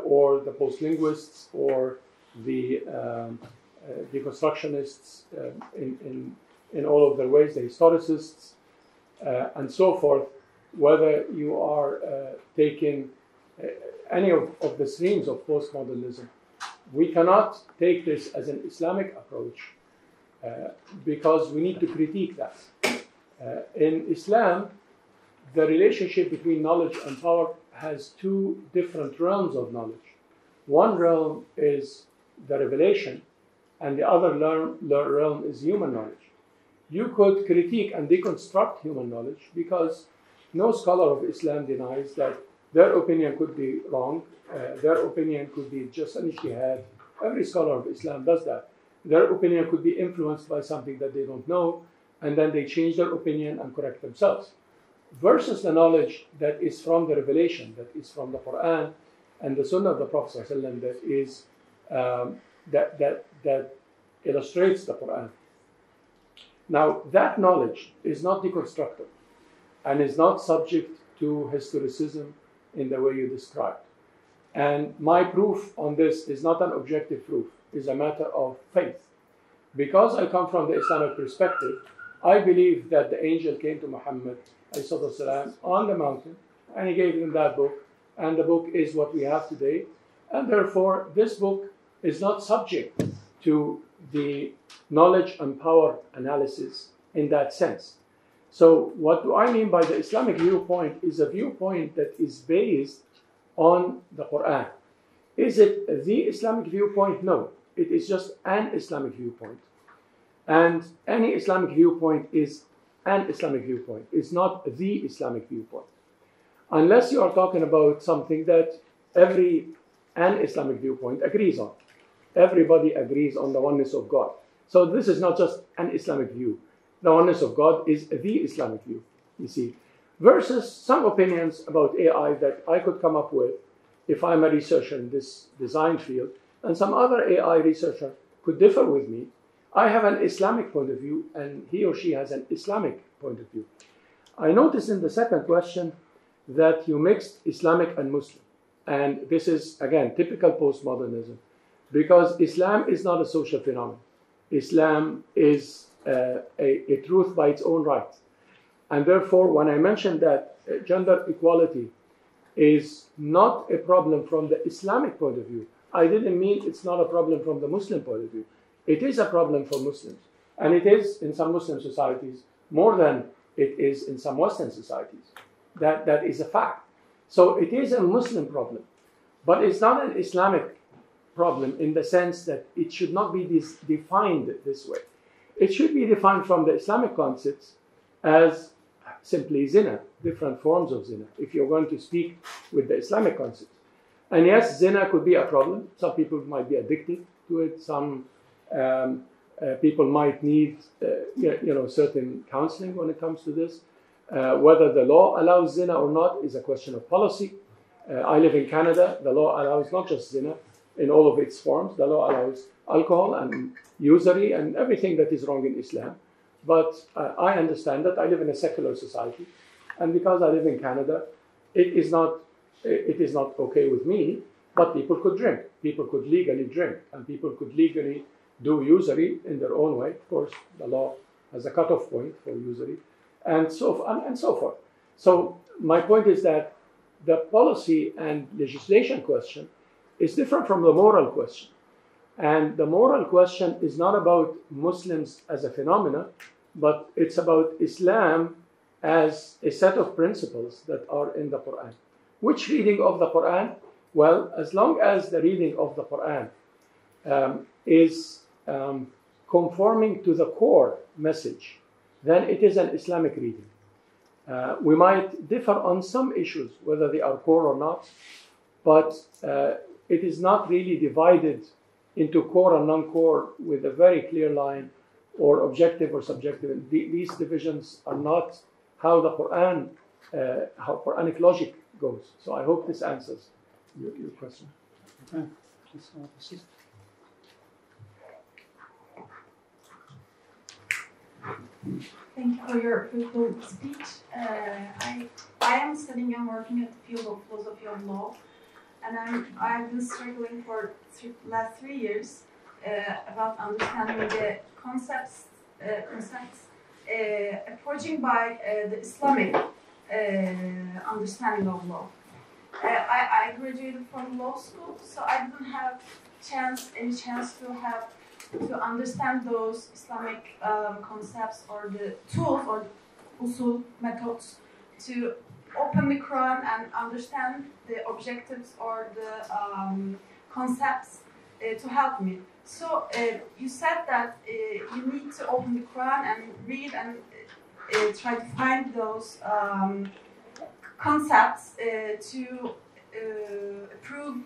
or the post-linguists or the deconstructionists in all of their ways, the historicists, and so forth, whether you are taking any of the streams of postmodernism. We cannot take this as an Islamic approach because we need to critique that. In Islam, the relationship between knowledge and power has two different realms of knowledge. One realm is the revelation, and the other realm is human knowledge. You could critique and deconstruct human knowledge because no scholar of Islam denies that their opinion could be wrong, their opinion could be just an ijtihad. Every scholar of Islam does that. Their opinion could be influenced by something that they don't know, and then they change their opinion and correct themselves. Versus the knowledge that is from the revelation, that is from the Quran and the Sunnah of the Prophet ﷺ, that is that illustrates the Quran. Now, that knowledge is not deconstructed and is not subject to historicism in the way you described. And my proof on this is not an objective proof, it's a matter of faith. Because I come from the Islamic perspective, I believe that the angel came to Muhammad ﷺ on the mountain, and he gave him that book, and the book is what we have today. And therefore, this book is not subject to the knowledge and power analysis in that sense. So what do I mean by the Islamic viewpoint is a viewpoint that is based on the Quran. Is it the Islamic viewpoint? No, it is just an Islamic viewpoint. And any Islamic viewpoint is an Islamic viewpoint. It's not the Islamic viewpoint. Unless you are talking about something that an Islamic viewpoint agrees on. Everybody agrees on the oneness of God. So this is not just an Islamic view. The oneness of God is the Islamic view, you see. Versus some opinions about AI that I could come up with if I'm a researcher in this design field, and some other AI researcher could differ with me. I have an Islamic point of view, and he or she has an Islamic point of view. I noticed in the second question that you mixed Islamic and Muslim. And this is, again, typical postmodernism, because Islam is not a social phenomenon. Islam is a truth by its own right. And therefore, when I mentioned that gender equality is not a problem from the Islamic point of view, I didn't mean it's not a problem from the Muslim point of view. It is a problem for Muslims. And it is in some Muslim societies more than it is in some Western societies. That is a fact. So it is a Muslim problem. But it's not an Islamic problem in the sense that it should not be defined this way. It should be defined from the Islamic concepts as simply zina, different forms of zina, if you're going to speak with the Islamic concepts. And yes, zina could be a problem. Some people might be addicted to it. Some People might need certain counseling when it comes to this. Whether the law allows zina or not is a question of policy. I live in Canada. The law allows not just zina in all of its forms. The law allows alcohol and usury and everything that is wrong in Islam. But I understand that I live in a secular society, and because I live in Canada, it is not okay with me. But people could drink. People could legally drink, and people could legally do usury in their own way. Of course, the law has a cutoff point for usury, and so forth. So my point is that the policy and legislation question is different from the moral question. And the moral question is not about Muslims as a phenomena, but it's about Islam as a set of principles that are in the Quran. Which reading of the Quran? Well, as long as the reading of the Quran is conforming to the core message, then it is an Islamic reading. We might differ on some issues, whether they are core or not, but it is not really divided into core and non-core with a very clear line, or objective or subjective. These divisions are not how the Quran, how Quranic logic goes. So I hope this answers your question. Okay. Thank you for your fruitful speech. I am studying and working at the field of philosophy of law, and I've been struggling for last 3 years about understanding the concepts approaching by the Islamic understanding of law. I graduated from law school, so I didn't have any chance to understand those Islamic concepts or the tools or usul methods to open the Quran and understand the objectives or the concepts to help me. So you said that you need to open the Quran and read and try to find those concepts to approve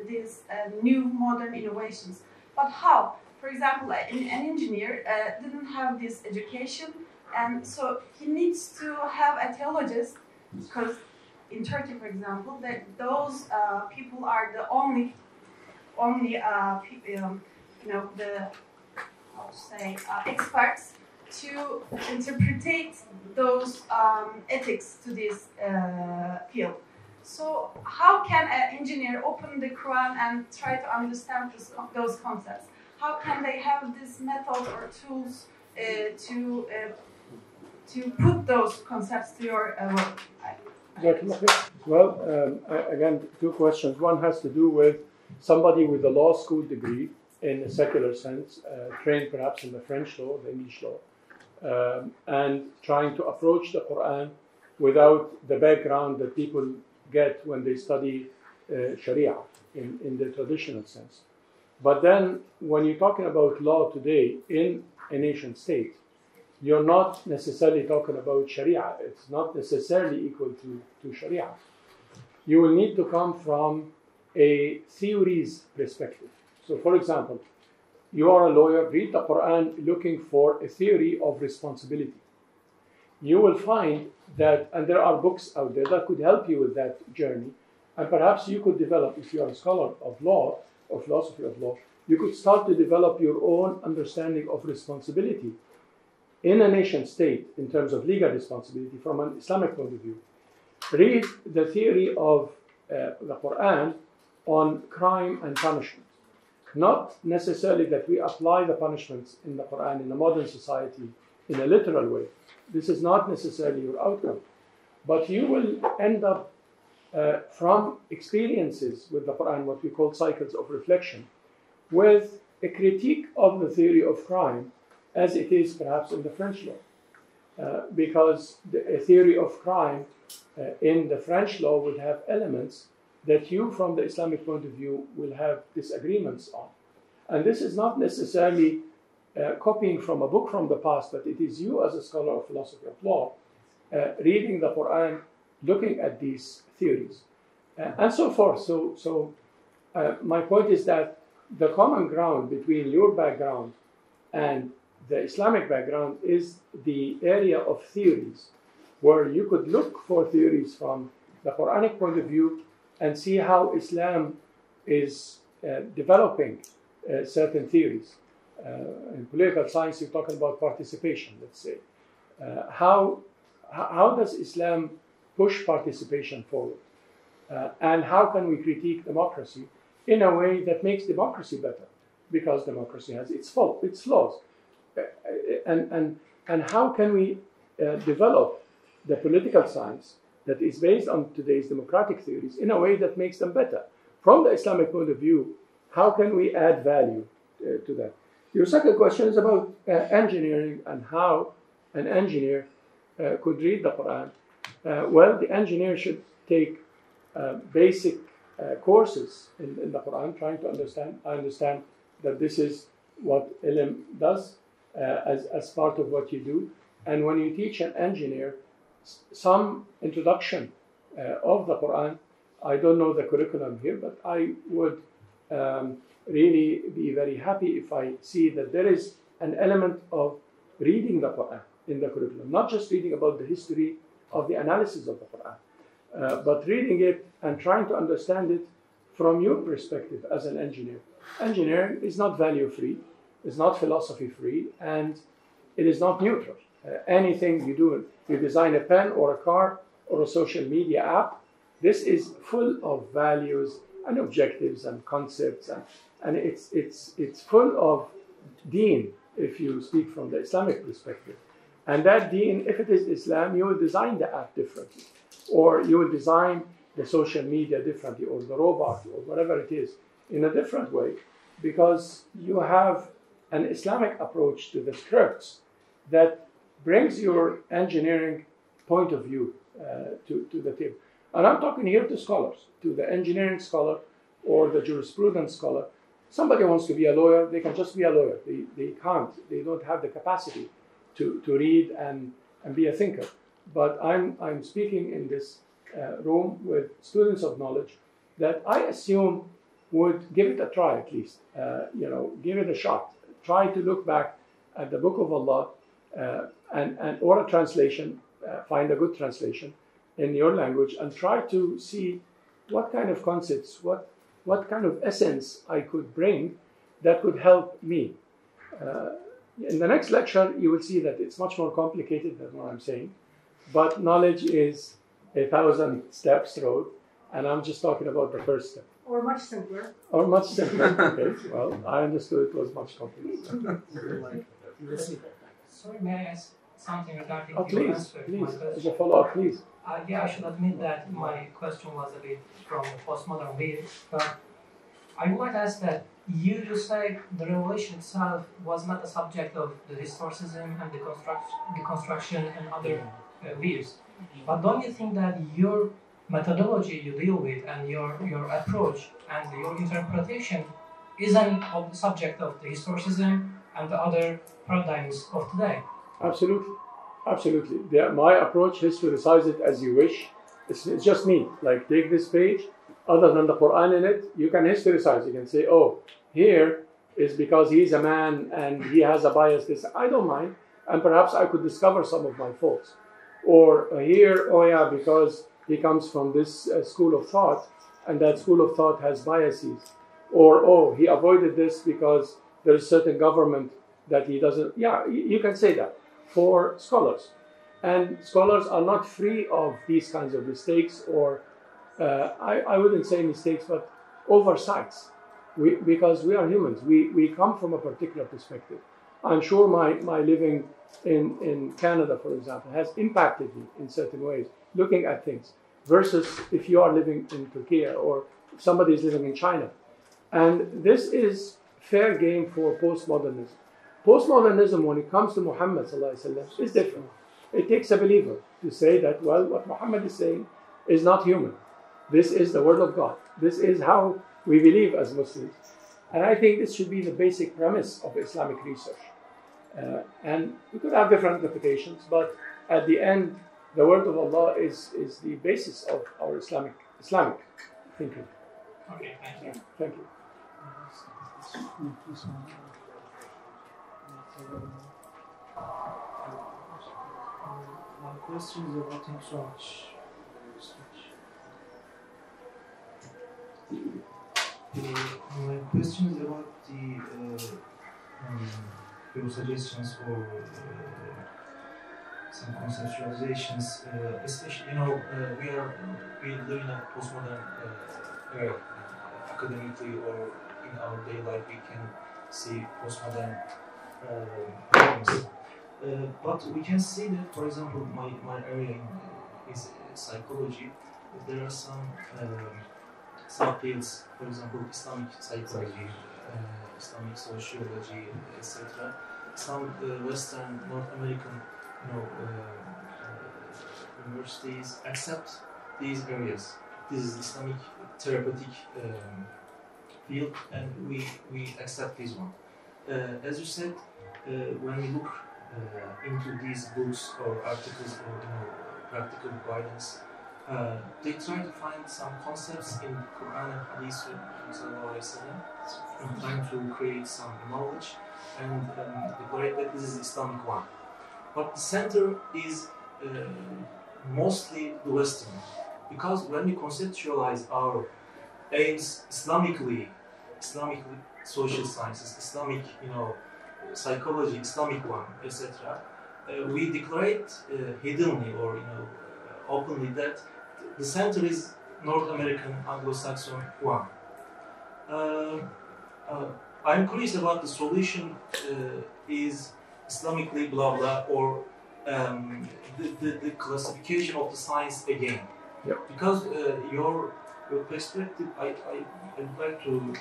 these new modern innovations. But how? For example, an engineer didn't have this education, and so he needs to have a theologist, because in Turkey, for example, that those people are the only experts to interpret those ethics to this field. So how can an engineer open the Quran and try to understand those concepts? How can they have this method or tools to put those concepts to your work? Well, again, two questions. One has to do with somebody with a law school degree in a secular sense, trained perhaps in the French law, the English law, and trying to approach the Quran without the background that people get when they study Sharia in the traditional sense. But then, when you're talking about law today in a nation state, you're not necessarily talking about Sharia. It's not necessarily equal to Sharia. You will need to come from a theories perspective. So, for example, you are a lawyer, read the Quran looking for a theory of responsibility. You will find that, and there are books out there that could help you with that journey, and perhaps you could develop, if you are a scholar of law, or philosophy of law, you could start to develop your own understanding of responsibility in a nation state in terms of legal responsibility from an Islamic point of view. Read the theory of the Quran on crime and punishment. Not necessarily that we apply the punishments in the Quran in a modern society in a literal way. This is not necessarily your outcome. But you will end up from experiences with the Quran, what we call cycles of reflection, with a critique of the theory of crime as it is perhaps in the French law. Because a theory of crime in the French law would have elements that you, from the Islamic point of view, will have disagreements on. And this is not necessarily copying from a book from the past, but it is you as a scholar of philosophy of law reading the Quran, looking at these theories, and so forth. So my point is that the common ground between your background And the Islamic background is the area of theories, where you could look for theories from the Quranic point of view and see how Islam is developing certain theories. In political science, you're talking about participation, let's say. How does Islam push participation forward? And how can we critique democracy in a way that makes democracy better? Because democracy has its flaws. And how can we develop the political science that is based on today's democratic theories in a way that makes them better? From the Islamic point of view, how can we add value to that? Your second question is about engineering and how an engineer could read the Quran. Well, the engineer should take basic courses in the Quran, trying to understand. I understand that this is what ILEM does as part of what you do. And when you teach an engineer some introduction of the Quran, I don't know the curriculum here, but I would really be very happy if I see that there is an element of reading the Quran in the curriculum, not just reading about the history of the analysis of the Quran, but reading it and trying to understand it from your perspective as an engineer. Engineering is not value-free, it's not philosophy-free, and it is not neutral. Anything you do, you design a pen or a car or a social media app, this is full of values and objectives and concepts, and it's full of deen, if you speak from the Islamic perspective. And that deen, if it is Islam, you will design the app differently, or you will design the social media differently, or the robot, or whatever it is, in a different way, because you have an Islamic approach to the scripts that brings your engineering point of view to the table. And I'm talking here to scholars, to the engineering scholar or the jurisprudence scholar. Somebody wants to be a lawyer, they can just be a lawyer. They can't, they don't have the capacity to read and be a thinker. But I'm speaking in this room with students of knowledge that I assume would give it a try at least, give it a shot. Try to look back at the Book of Allah or a translation, find a good translation in your language, and try to see what kind of concepts, what kind of essence I could bring that could help me. In the next lecture, you will see that it's much more complicated than what I'm saying, but knowledge is 1,000 steps road, and I'm just talking about the first step. Or much simpler. Or much simpler. Okay, well, I understood it was much complicated. Sorry, may I ask something regarding your answer? Please, as a follow-up, please. Yeah, I should admit that my question was a bit from the postmodern view, but I would like to ask that you just say the revelation itself was not a subject of the historicism and the deconstruction and other views. But don't you think that your methodology you deal with and your approach and your interpretation isn't of the subject of the historicism and the other paradigms of today? Absolutely. Absolutely. My approach, historicize it as you wish. It's just me. Like, take this page, other than the Quran in it, you can historicize. You can say, oh, here is because he's a man and he has a bias. This, I don't mind. And perhaps I could discover some of my faults. Or here, oh yeah, because he comes from this school of thought, and that school of thought has biases. Or, oh, he avoided this because there is certain government that he doesn't. Yeah, you can say that for scholars. And scholars are not free of these kinds of mistakes, or I wouldn't say mistakes, but oversights. Because we are humans. We come from a particular perspective. I'm sure my living in Canada, for example, has impacted me in certain ways, looking at things, versus if you are living in Turkey or somebody is living in China. And this is fair game for postmodernism. Postmodernism, when it comes to Muhammad ﷺ, is different. It takes a believer to say that, well, what Muhammad is saying is not human. This is the word of God. This is how we believe as Muslims. And I think this should be the basic premise of Islamic research. And we could have different interpretations, but at the end, the word of Allah is the basis of our Islamic thinking. Okay, thank you. Thank you. My question is about, thank you so much. My question is about your suggestions for some conceptualizations, especially, we live in a postmodern era. Academically or in our daily life, we can see postmodern problems. But we can see that, for example, my area is psychology. There are some subfields, for example, Islamic psychology, Islamic sociology, etc. Some Western, North American, universities accept these areas. This is Islamic therapeutic field, and we accept this one. As you said, when we look into these books or articles or practical guidance, they try to find some concepts in Quran and Hadith and trying to create some knowledge and declare that this is the Islamic one. But the center is mostly the Western, because when we conceptualize our aims Islamically, social sciences, Islamic, psychology, Islamic one, etc., we declare hiddenly or openly that the center is North American, Anglo-Saxon one. I'm curious about the solution is Islamically blah blah or the classification of the science again. Yep. Because your perspective, I would like to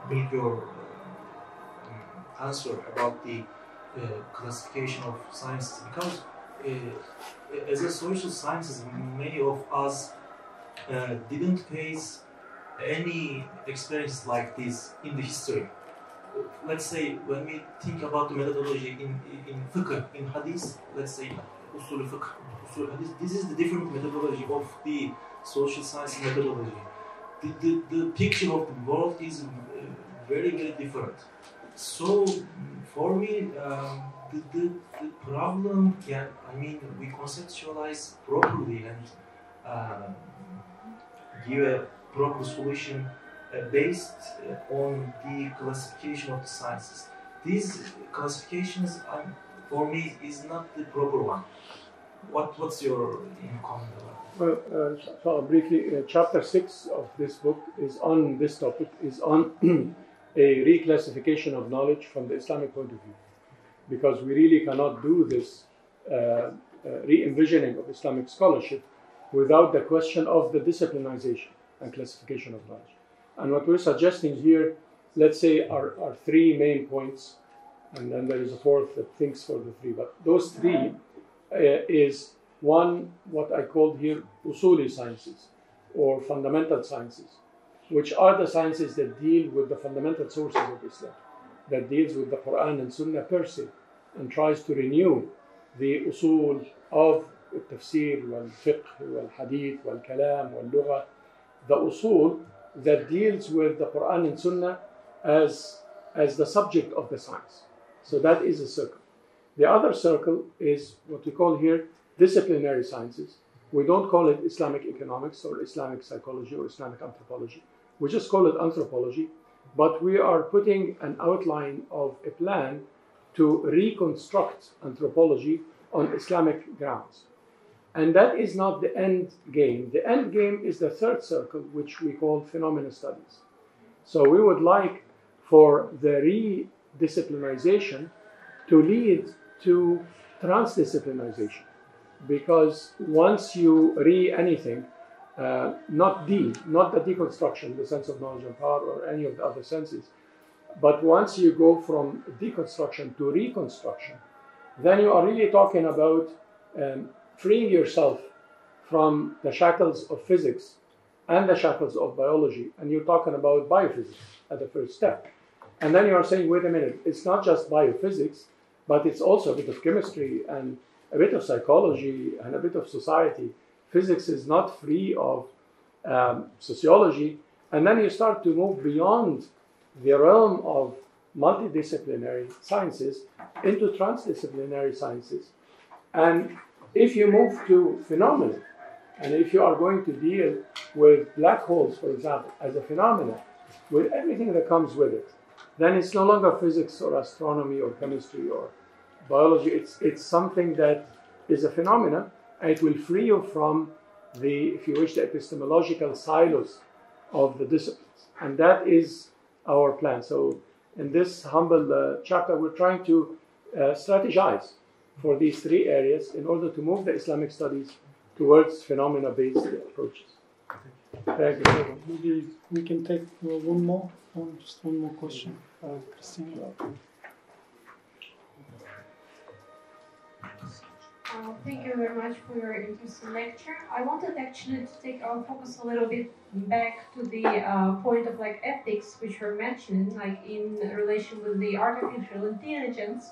read your answer about the classification of sciences, because as a social sciences, many of us didn't face any experience like this in the history. Let's say when we think about the methodology in fiqh, in hadith, let's say usul fiqh, usul hadith, this is the different methodology of the social science methodology. The picture of the world is very, very different. So for me, the problem, we conceptualize properly and give a proper solution based on the classification of the sciences. These classifications, for me, is not the proper one. What's your comment about that? Well, so briefly, chapter 6 of this book is on this topic, is on a reclassification of knowledge from the Islamic point of view. Because we really cannot do this re-envisioning of Islamic scholarship without the question of the disciplinization and classification of knowledge. And what we're suggesting here, let's say, are three main points, and then there is a fourth that thinks for the three. But those three is one, what I called here usuli sciences, or fundamental sciences, which are the sciences that deal with the fundamental sources of Islam, that deals with the Quran and Sunnah per se, and tries to renew the usul of التفسير والفقه والحديث والكلام واللغة, the usul that deals with the Quran and Sunnah as the subject of the science. So that is a circle. The other circle is what we call here disciplinary sciences. We don't call it Islamic economics or Islamic psychology or Islamic anthropology. We just call it anthropology, but we are putting an outline of a plan to reconstruct anthropology on Islamic grounds. And that is not the end game. The end game is the third circle, which we call phenomena studies. So we would like for the redisciplinization to lead to transdisciplinization. Because once you anything, not the deconstruction, the sense of knowledge and power, or any of the other senses, but once you go from deconstruction to reconstruction, then you are really talking about freeing yourself from the shackles of physics and the shackles of biology, and you're talking about biophysics at the first step. And then you are saying, wait a minute, it's not just biophysics, but it's also a bit of chemistry and a bit of psychology and a bit of society. Physics is not free of sociology. And then you start to move beyond the realm of multidisciplinary sciences into transdisciplinary sciences. And if you move to phenomena, and if you are going to deal with black holes, for example, as a phenomenon, with everything that comes with it, then it's no longer physics or astronomy or chemistry or biology. It's something that is a phenomenon, and it will free you from the, if you wish, the epistemological silos of the disciplines. And that is our plan. So in this humble chapter, we're trying to strategize for these three areas in order to move the Islamic studies towards phenomena-based approaches. Thank you. Maybe we can take one more question. Christine. Thank you very much for your interesting lecture. I wanted actually to take our focus a little bit back to the point of like ethics, which were mentioned, like in relation with the artificial intelligence.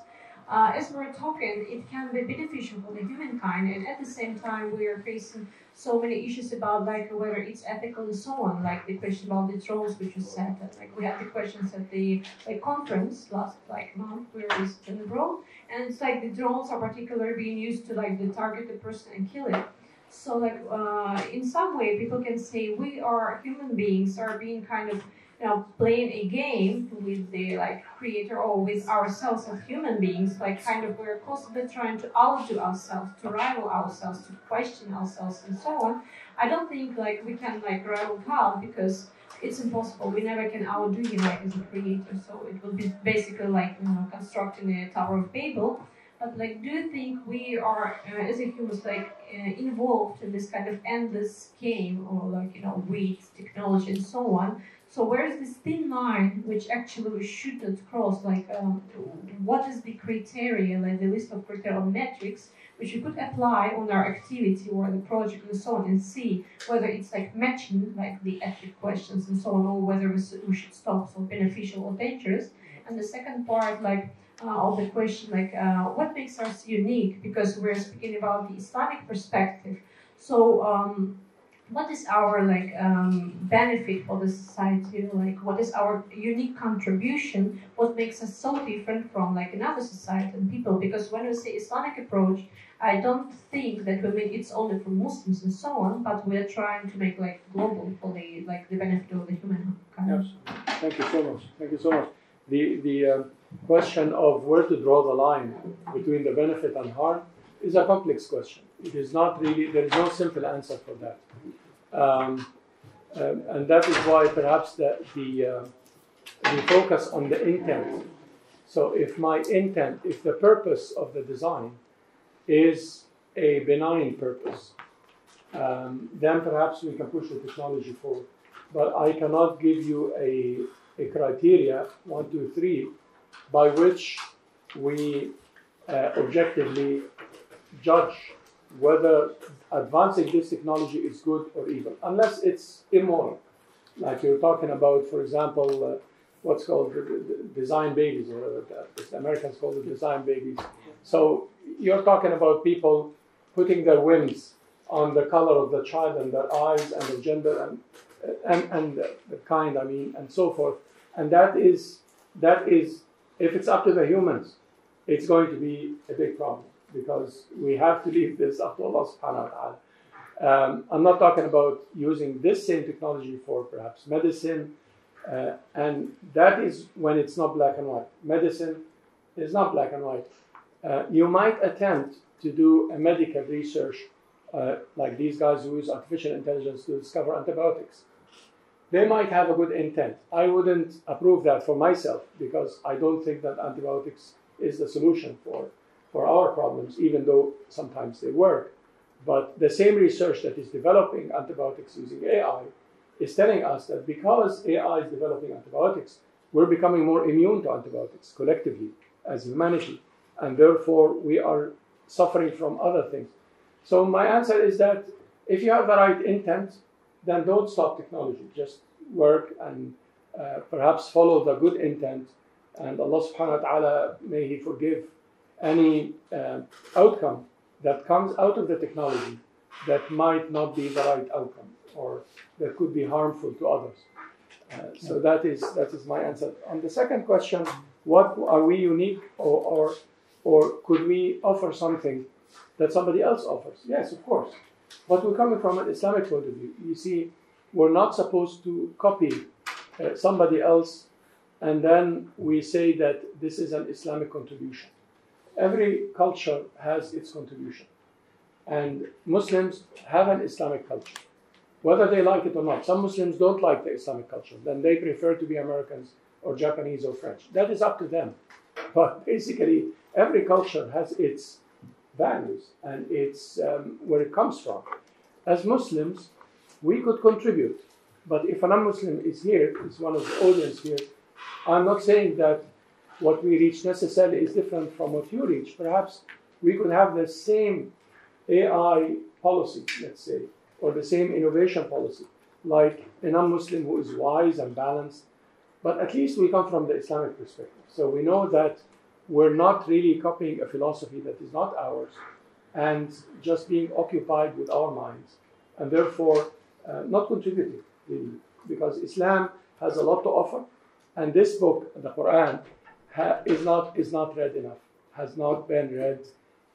As we're talking, it can be beneficial for the humankind, and at the same time, we are facing so many issues about like whether it's ethical and so on, like the question about the drones, which you said, that, like we had the questions at the conference last month where we was in abroad, and it's like the drones are particularly being used to like target the person and kill it. So like in some way, people can say we are human beings are being kind of playing a game with the creator or with ourselves as human beings, kind of we're constantly trying to outdo ourselves, to rival ourselves, to question ourselves and so on. I don't think we can rival God because it's impossible. We never can outdo him as a creator. So it will be basically constructing a Tower of Babel. But do you think we are as a humans involved in this kind of endless game or with technology and so on? So where is this thin line which actually we shouldn't cross? What is the criteria, the list of criteria or metrics which we could apply on our activity or the project and so on, and see whether it's matching the ethic questions and so on, or whether we should stop, so beneficial or dangerous. And the second part of the question, what makes us unique? Because we're speaking about the Islamic perspective. So what is our benefit for the society? What is our unique contribution? What makes us so different from another society and people? Because when we say Islamic approach, I don't think that we mean it's only for Muslims and so on, but we're trying to make global for the the benefit of the humankind. Yes. Thank you so much. Thank you so much. The question of where to draw the line between the benefit and harm is a complex question. It is not really, there is no simple answer for that. And that is why perhaps the focus on the intent. So if my intent, if the purpose of the design is a benign purpose, then perhaps we can push the technology forward. But I cannot give you a criteria, 1, 2, 3, by which we objectively judge whether advancing this technology is good or evil, unless it's immoral. Like you're talking about, for example, what's called the design babies, or the Americans call it design babies. So you're talking about people putting their whims on the color of the child and their eyes and the gender and the kind, and so forth. And that is, if it's up to the humans, it's going to be a big problem, because we have to leave this up to Allah subhanahu wa ta'ala. I'm not talking about using this same technology for perhaps medicine, and that is when it's not black and white. Medicine is not black and white. You might attempt to do a medical research like these guys who use artificial intelligence to discover antibiotics. They might have a good intent. I wouldn't approve that for myself, because I don't think that antibiotics is the solution for our problems, even though sometimes they work. But the same research that is developing antibiotics using AI is telling us that because AI is developing antibiotics, we're becoming more immune to antibiotics collectively as humanity, and therefore we are suffering from other things. So my answer is that if you have the right intent, then don't stop technology. Just work and perhaps follow the good intent, and Allah subhanahu wa ta'ala, may He forgive any outcome that comes out of the technology that might not be the right outcome, or that could be harmful to others. So that is my answer. On the second question, what are we unique, or could we offer something that somebody else offers? Yes, of course. But we're coming from an Islamic point of view. You see, we're not supposed to copy somebody else and then we say that this is an Islamic contribution. Every culture has its contribution. And Muslims have an Islamic culture, whether they like it or not. Some Muslims don't like the Islamic culture. Then they prefer to be Americans or Japanese or French. That is up to them. But basically, every culture has its values and its where it comes from. As Muslims, we could contribute. But if a non-Muslim is here, is one of the audience here, I'm not saying that what we reach necessarily is different from what you reach. Perhaps we could have the same AI policy, let's say, or the same innovation policy, like a non-Muslim who is wise and balanced. But at least we come from the Islamic perspective. So we know that we're not really copying a philosophy that is not ours and just being occupied with our minds, and therefore not contributing, really, because Islam has a lot to offer. And this book, the Quran, is not read enough, has not been read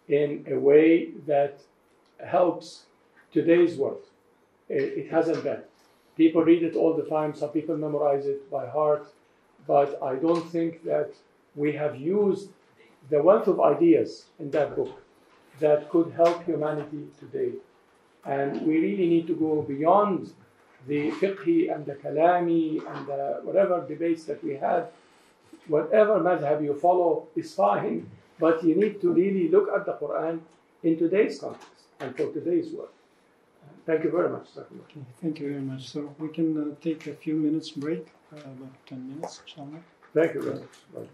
in a way that helps today's world. It hasn't been. People read it all the time. Some people memorize it by heart. But I don't think that we have used the wealth of ideas in that book that could help humanity today. And we really need to go beyond the fiqhi and the kalami and the whatever debates that we have. Whatever madhab you follow is fine, but you need to really look at the Quran in today's context and for today's world. Thank you very much, Dr. Okay, thank you very much. So we can take a few minutes break, about 10 minutes, inshallah. Thank you very much.